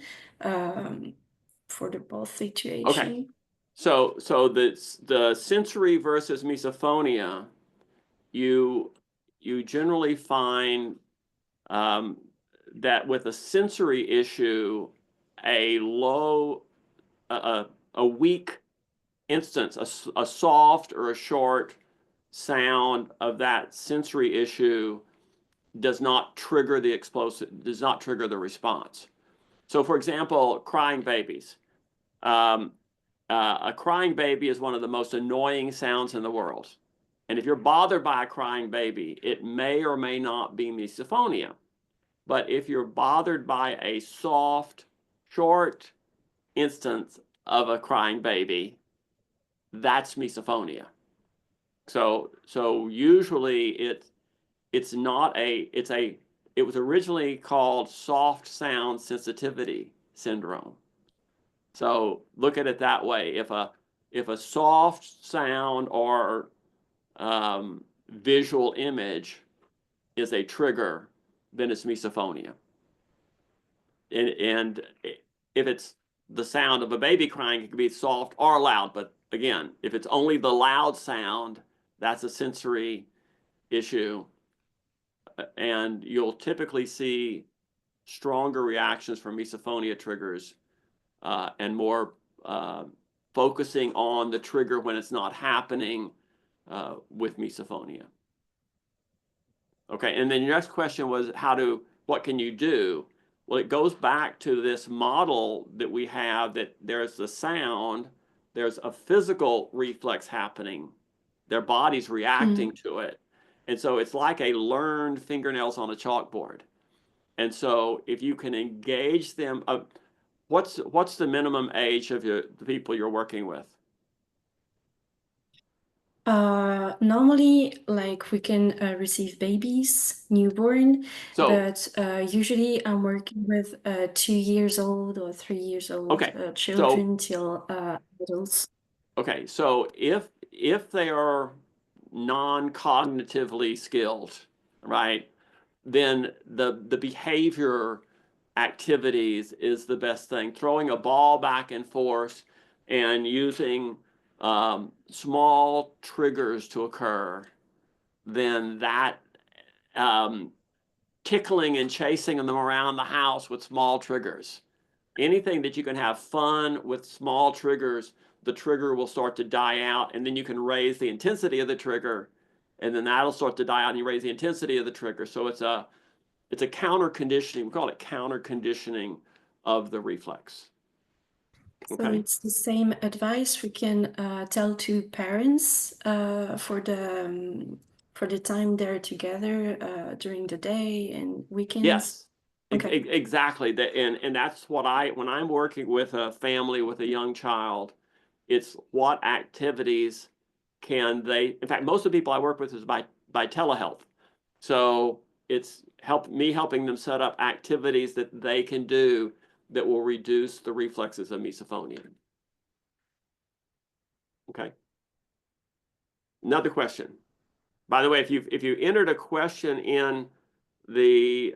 for the both situation? Okay. So the sensory versus misophonia, you generally find that with a sensory issue, a weak instance, a soft or a short sound of that sensory issue does not trigger the response. So for example, crying babies. A crying baby is one of the most annoying sounds in the world. And if you're bothered by a crying baby, it may or may not be misophonia. But if you're bothered by a soft, short instance of a crying baby, that's misophonia. So usually it was originally called soft sound sensitivity syndrome. So look at it that way. If a soft sound or visual image is a trigger, then it's misophonia. And if it's the sound of a baby crying, it can be soft or loud. But again, if it's only the loud sound, that's a sensory issue. And you'll typically see stronger reactions from misophonia triggers and more focusing on the trigger when it's not happening with misophonia. Okay, and then your next question was what can you do? Well, it goes back to this model that we have, that there's the sound, there's a physical reflex happening, their body's reacting to it. And so it's like a learned fingernails on a chalkboard. And so if you can engage them, what's the minimum age of the people you're working with? Normally, like we can receive babies, newborn, So, but usually I'm working with 2 years old or 3 years old okay, children till adults. Okay, so if they are non-cognitively skilled, right, then the behavior activities is the best thing. Throwing a ball back and forth and using small triggers to occur, then that tickling and chasing them around the house with small triggers. Anything that you can have fun with small triggers, the trigger will start to die out, and then you can raise the intensity of the trigger, and then that'll start to die out, and you raise the intensity of the trigger. So it's a counter conditioning. We call it counter conditioning of the reflex. So Okay. it's the same advice we can tell to parents for the time they're together during the day and weekends. Yes, Okay. exactly. And that's what when I'm working with a family with a young child, it's what activities can they, in fact, most of the people I work with is by telehealth. So it's helping them set up activities that they can do that will reduce the reflexes of misophonia. Okay. Another question. By the way, if you entered a question in the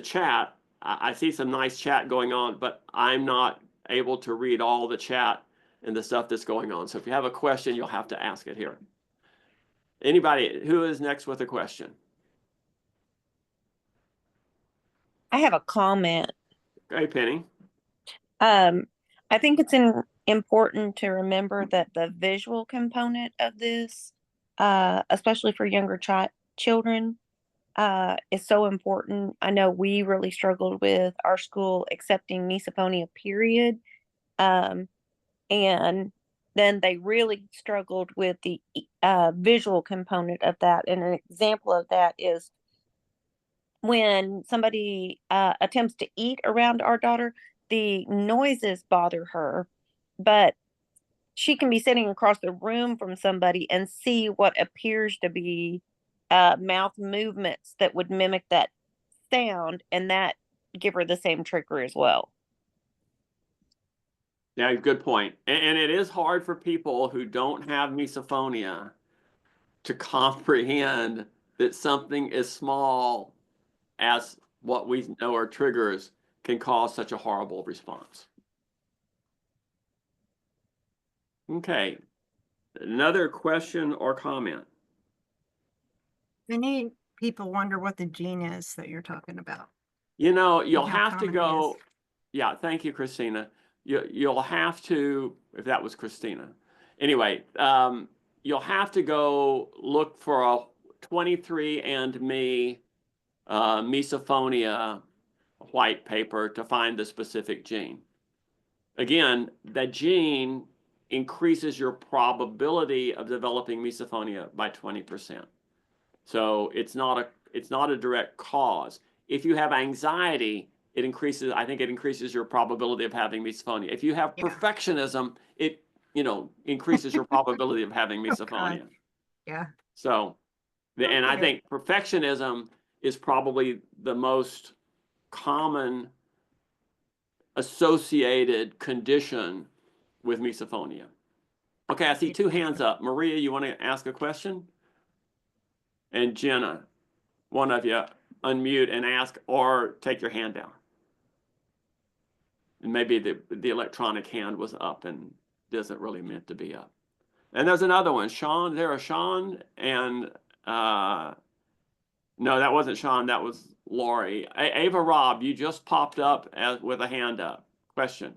chat, I see some nice chat going on, but I'm not able to read all the chat and the stuff that's going on. So if you have a question, you'll have to ask it here. Anybody who is next with a question? I have a comment. Okay, Penny. I think it's important to remember that the visual component of this, especially for younger children, is so important. I know we really struggled with our school accepting misophonia, period. And then they really struggled with the visual component of that. And an example of that is when somebody attempts to eat around our daughter, the noises bother her, but she can be sitting across the room from somebody and see what appears to be mouth movements that would mimic that sound, and that give her the same trigger as well. Yeah, good point. And it is hard for people who don't have misophonia to comprehend that something as small as what we know are triggers can cause such a horrible response. Okay, another question or comment? Many people wonder what the gene is that you're talking about. You know, you'll how have to common it go. is. Yeah, thank you, Christina. You'll have to, if that was Christina. Anyway, you'll have to go look for a 23andMe misophonia white paper to find the specific gene. Again, that gene increases your probability of developing misophonia by 20%. So it's not a direct cause. If you have anxiety, I think it increases your probability of having misophonia. If you have perfectionism, it increases your probability of having misophonia. Yeah. So, and I Okay. think perfectionism is probably the most common associated condition with misophonia. Okay, I see two hands up. Maria, you want to ask a question? And Jenna, one of you, unmute and ask or take your hand down. And maybe the electronic hand was up and isn't really meant to be up. And there's another one, Sean. There are Sean and no, that wasn't Sean. That was Lori. Ava Robb, you just popped up with a hand up. Question.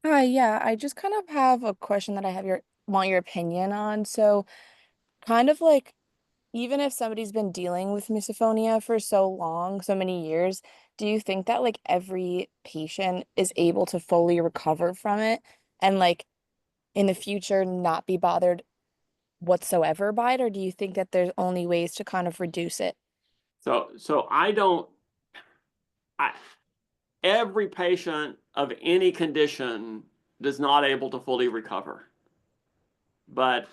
Hi, yeah, I just kind of have a question that I have here. want your opinion on. So kind of like, even if somebody's been dealing with misophonia for so long, so many years, do you think that like every patient is able to fully recover from it and like in the future not be bothered whatsoever by it? Or do you think that there's only ways to kind of reduce it? So every patient of any condition is not able to fully recover. But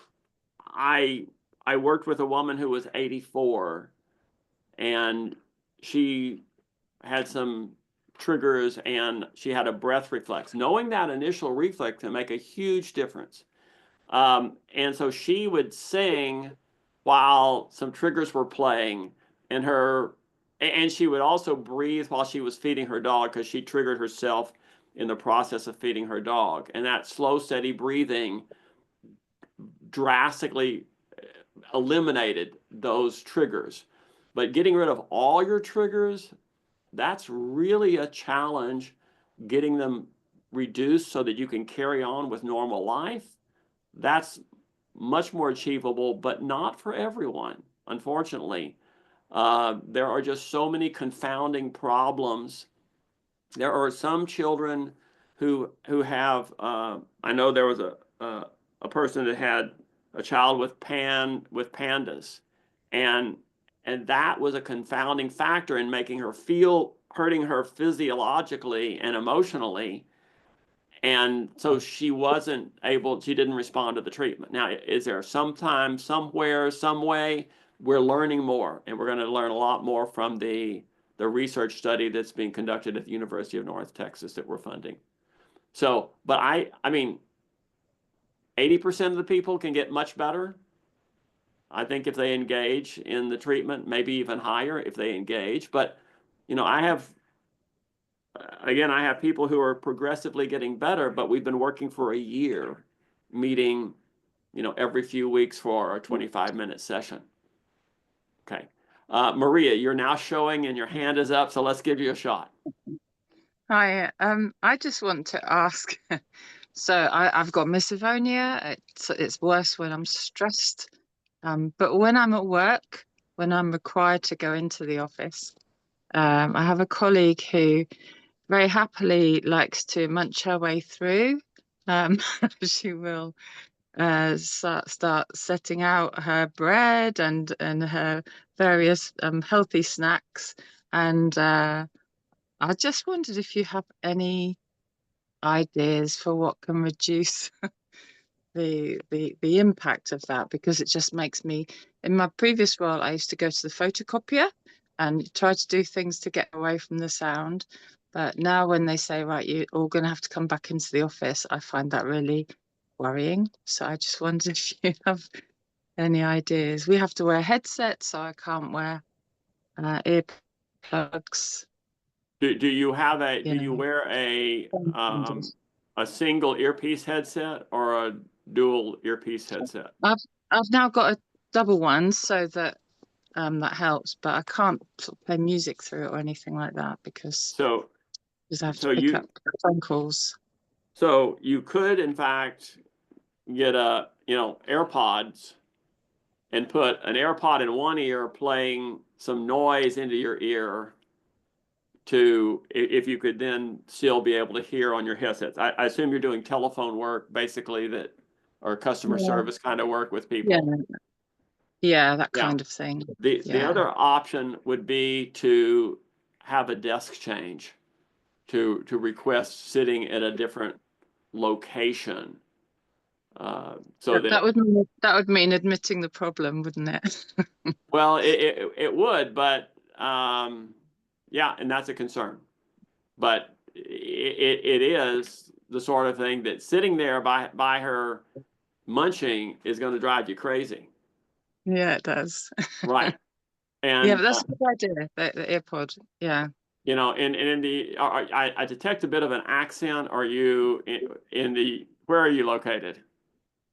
I worked with a woman who was 84, and she had some triggers, and she had a breath reflex. Knowing that initial reflex can make a huge difference. And so she would sing while some triggers were playing, and she would also breathe while she was feeding her dog, because she triggered herself in the process of feeding her dog. And that slow, steady breathing drastically eliminated those triggers. But getting rid of all your triggers, that's really a challenge. Getting them reduced so that you can carry on with normal life, that's much more achievable, but not for everyone, unfortunately. There are just so many confounding problems. There are some children who have, I know there was a person that had a child with pandas, and that was a confounding factor in making her feel, hurting her physiologically and emotionally. And so she didn't respond to the treatment. Now, is there sometime, somewhere, some way? We're learning more, and we're going to learn a lot more from the research study that's being conducted at the University of North Texas that we're funding. So, but I mean, 80% of the people can get much better. I think if they engage in the treatment, maybe even higher if they engage. But, I have people who are progressively getting better, but we've been working for a year, meeting, every few weeks for a 25-minute session. Okay. Maria, you're now showing and your hand is up, so let's give you a shot. Hi, I just want to ask, so I've got misophonia. It's worse when I'm stressed. But when I'm at work, when I'm required to go into the office, I have a colleague who very happily likes to munch her way through. She will start setting out her bread and her various healthy snacks. And I just wondered if you have any ideas for what can reduce the impact of that, because it just makes me, in my previous role, I used to go to the photocopier and try to do things to get away from the sound. But now when they say, right, you're all going to have to come back into the office, I find that really worrying. So I just wondered if you have any ideas. We have to wear headsets, so I can't wear earplugs. Do you wear a single earpiece headset or a dual earpiece headset? I've now got a double one, so that that helps, but I can't sort of play music through it or anything like that because I have to pick up phone calls. So you could, in fact, get AirPods and put an AirPod in one ear playing some noise into your ear, if you could then still be able to hear on your headsets. I assume you're doing telephone work, basically, or customer service kind of work with people. Yeah, that kind of thing. The other option would be to have a desk change, to request sitting at a different location. That would mean admitting the problem, wouldn't it? Well, it would, but yeah, and that's a concern. But it is the sort of thing that sitting there by her munching is going to drive you crazy. Yeah, it does. Right. And yeah, but that's a good idea, the AirPod. Yeah. And I detect a bit of an accent. Are you where are you located?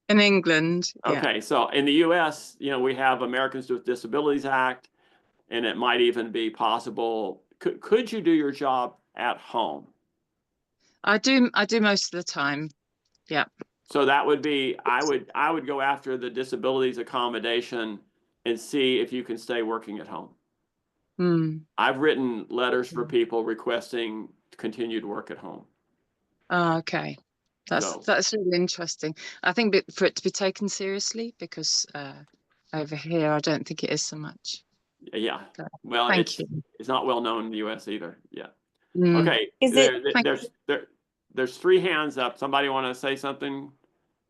In England. Okay, so in the US, we have Americans with Disabilities Act, and it might even be possible. Could you do your job at home? I do most of the time. Yeah. So that would be, I would go after the disabilities accommodation and see if you can stay working at home. I've written letters for people requesting continued work at home. Okay. That's really interesting. I think for it to be taken seriously, because over here I don't think it is so much. Yeah. Well, Thank you. It's not well known in the US either. Yeah. Mm. Okay. There's 3 hands up. Somebody want to say something?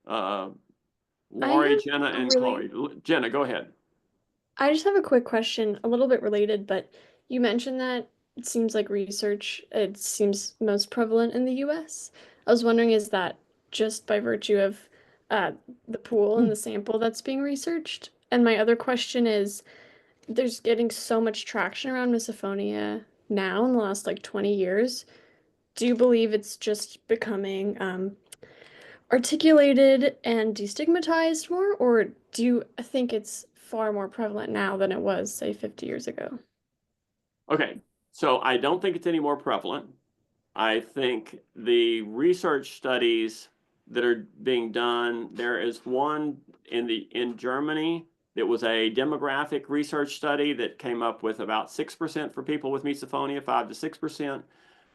Lori, Jenna, and Chloe. Jenna, go ahead. I just have a quick question, a little bit related, but you mentioned that it seems like research, it seems most prevalent in the US. I was wondering, is that just by virtue of the pool and the sample that's being researched? And my other question is, there's getting so much traction around misophonia now in the last like 20 years. Do you believe it's just becoming articulated and destigmatized more, or do you think it's far more prevalent now than it was, say, 50 years ago? Okay, so I don't think it's any more prevalent. I think the research studies that are being done, there is one in Germany that was a demographic research study that came up with about 6% for people with misophonia, 5 to 6%.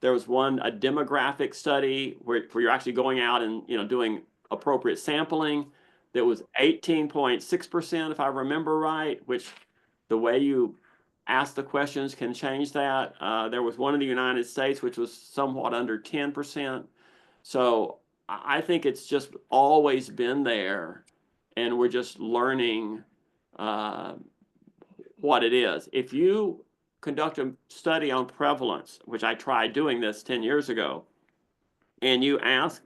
There was a demographic study where you're actually going out and doing appropriate sampling that was 18.6%, if I remember right, which the way you ask the questions can change that. There was one in the United States which was somewhat under 10%. So I think it's just always been there, and we're just learning what it is. If you conduct a study on prevalence, which I tried doing this 10 years ago, and you ask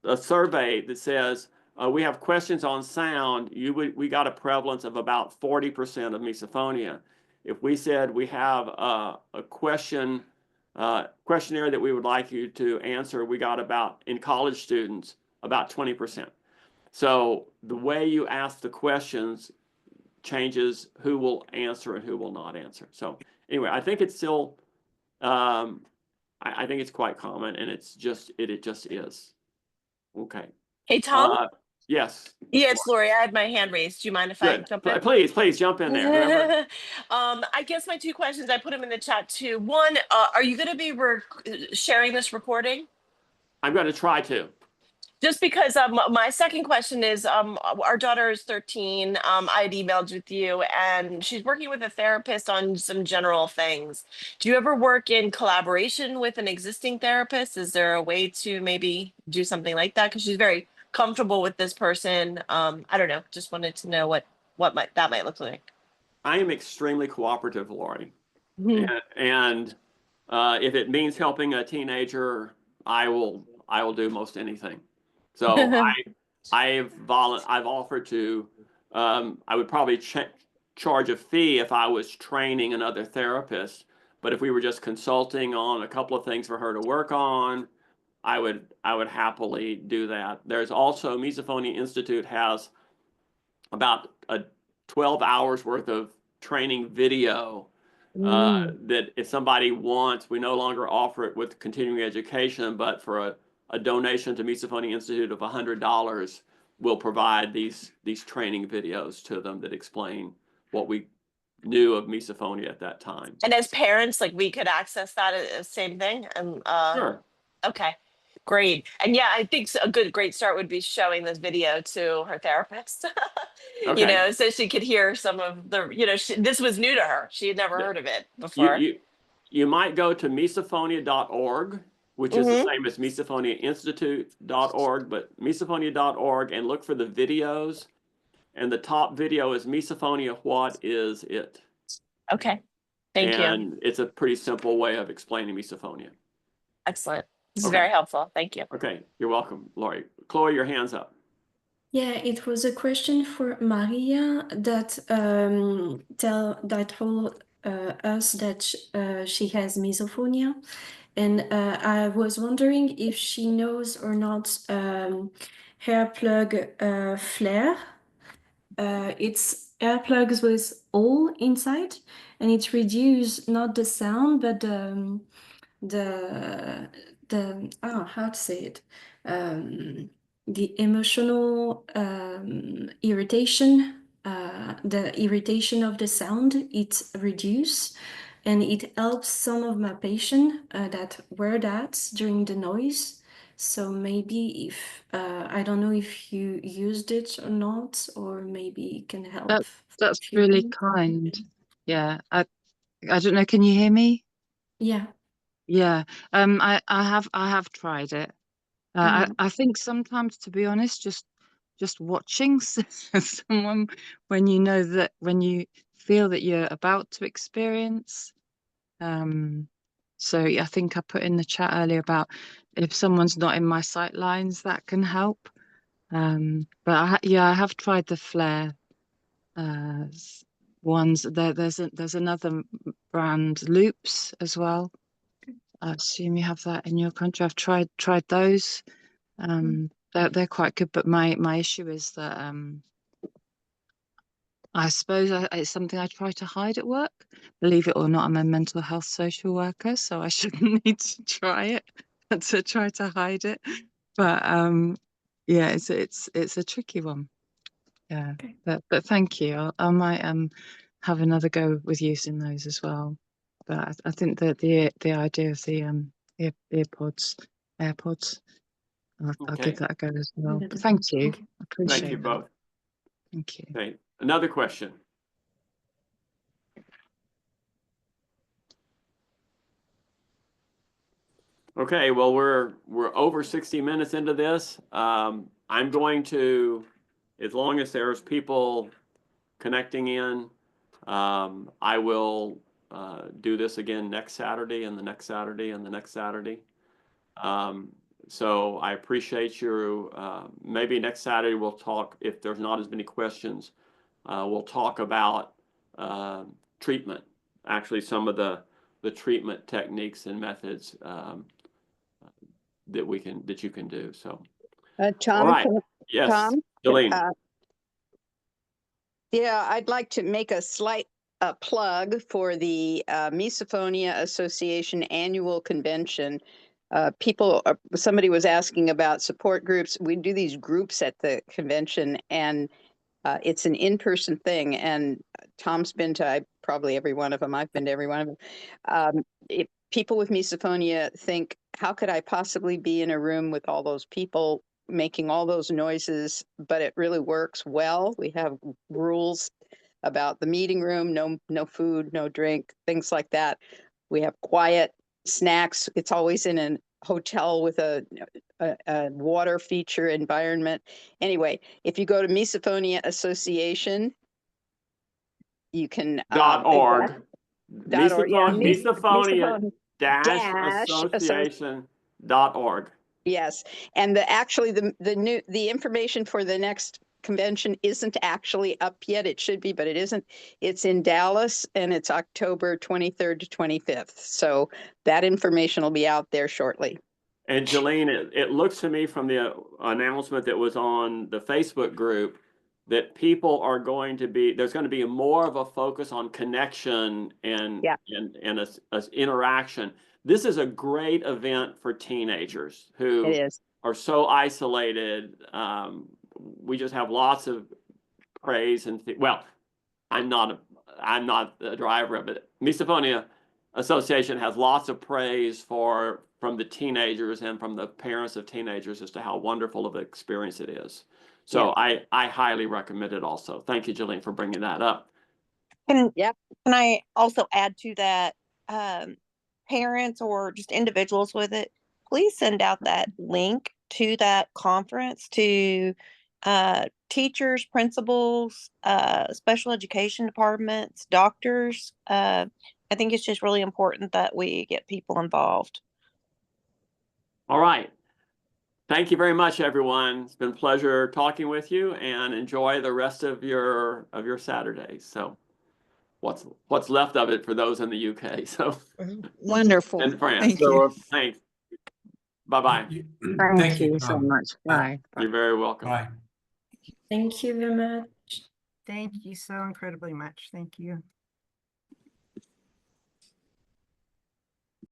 a survey that says, we have questions on sound, we got a prevalence of about 40% of misophonia. If we said we have a questionnaire that we would like you to answer, we got in college students, about 20%. So the way you ask the questions changes who will answer and who will not answer. So anyway, I think it's still, I think it's quite common, and it just is. Okay. Hey, Tom? Yes. Yeah, it's Lori. I had my hand raised. Do you mind if I Good. jump in? Please jump in there. I guess my 2 questions, I put them in the chat too. One, are you going to be sharing this recording? I'm going to try to. Just because my second question is, our daughter is 13. I had emailed with you, and she's working with a therapist on some general things. Do you ever work in collaboration with an existing therapist? Is there a way to maybe do something like that? Because she's very comfortable with this person. I don't know. Just wanted to know what that might look like. I am extremely cooperative, Lori, and if it means helping a teenager, I will do most anything. So I've offered to, I would probably charge a fee if I was training another therapist, but if we were just consulting on a couple of things for her to work on, I would happily do that. There's also, Misophonia Institute has about 12 hours worth of training video that if somebody wants, we no longer offer it with continuing education, but for a donation to Misophonia Institute of $100, we'll provide these training videos to them that explain what we knew of misophonia at that time. And as parents, like, we could access that same thing. And Sure. Okay, great. And yeah, I think a great start would be showing this video to her therapist. Okay. So she could hear some of the, this was new to her. She had never heard of it before. You might go to misophonia.org, which is the same as misophoniainstitute.org, but misophonia.org, and look for the videos. And the top video is Misophonia, What Is It? Okay, thank you. And it's a pretty simple way of explaining misophonia. Excellent. This is very helpful. Thank you. Okay, you're welcome, Lori. Chloe, your hand's up. Yeah, it was a question for Maria that told us that she has misophonia, and I was wondering if she knows or not hair plug flare. It's hair plugs with hole inside, and it reduces not the sound but the how to say it. the emotional irritation, the irritation of the sound, it reduces, and it helps some of my patients that wear that during the noise. So maybe if I don't know if you used it or not, or maybe it can help. That's few really people. kind. Yeah, I don't know. Can you hear me? Yeah. Yeah. I have tried it. Mhm. I think sometimes, to be honest, just watching someone when you know that, when you feel that you're about to experience. So I think I put in the chat earlier about if someone's not in my sight lines, that can help. But I have tried the flare ones. There's another brand, Loops, as well. I assume you have that in your country. I've tried those. They're quite good, but my issue is that I suppose it's something I try to hide at work. Believe it or not, I'm a mental health social worker, so I shouldn't need to try it to try to hide it. But yeah, it's a tricky one. Yeah, Okay. but thank you. I might have another go with using those as well. But I think that the idea of the AirPods, I'll give that a go as well. But thank you. Thank you. I appreciate Thank you that. both. Thank you. Okay, another question. Okay, well, we're over 60 minutes into this. I'm going to, as long as there's people connecting in, I will do this again next Saturday and the next Saturday and the next Saturday. So I appreciate you. Maybe next Saturday we'll talk, if there's not as many questions, we'll talk about treatment, actually some of the treatment techniques and methods that you can do. So, Tom, all right. Yes, Tom, Jolene. yeah, I'd like to make a slight plug for the Misophonia Association annual convention. Somebody was asking about support groups. We do these groups at the convention, and it's an in-person thing. And Tom's been to probably every one of them. I've been to every one of them. If people with misophonia think, how could I possibly be in a room with all those people making all those noises? But it really works well. We have rules about the meeting room, no food, no drink, things like that. We have quiet snacks. It's always in a hotel with a water feature environment. Anyway, if you go to Misophonia Association, you can .org. .org, yeah, Misophonia-association.org. Yes, and the information for the next convention isn't actually up yet. It should be, but it isn't. It's in Dallas, and it's October 23rd to 25th. So that information will be out there shortly. And Jolene, it looks to me from the announcement that was on the Facebook group that people are going to be, there's going to be more of a focus on connection and interaction. This is a great event for teenagers who are so isolated. We just have lots of praise and well, I'm not a driver of it. Misophonia Association has lots of praise from the teenagers and from the parents of teenagers as to how wonderful of an experience it is. So I highly recommend it also. Thank you, Jolene, for bringing that up. Can I also add to that, parents or just individuals with it, please send out that link to that conference to teachers, principals, special education departments, doctors. I think it's just really important that we get people involved. All right. Thank you very much, everyone. It's been a pleasure talking with you, and enjoy the rest of your Saturday. So what's left of it for those in the UK. So wonderful. And France. Thank you. Thanks. Bye-bye. Thank you so much. Bye. You're very welcome. Bye. Thank you very much. Thank you so incredibly much. Thank you.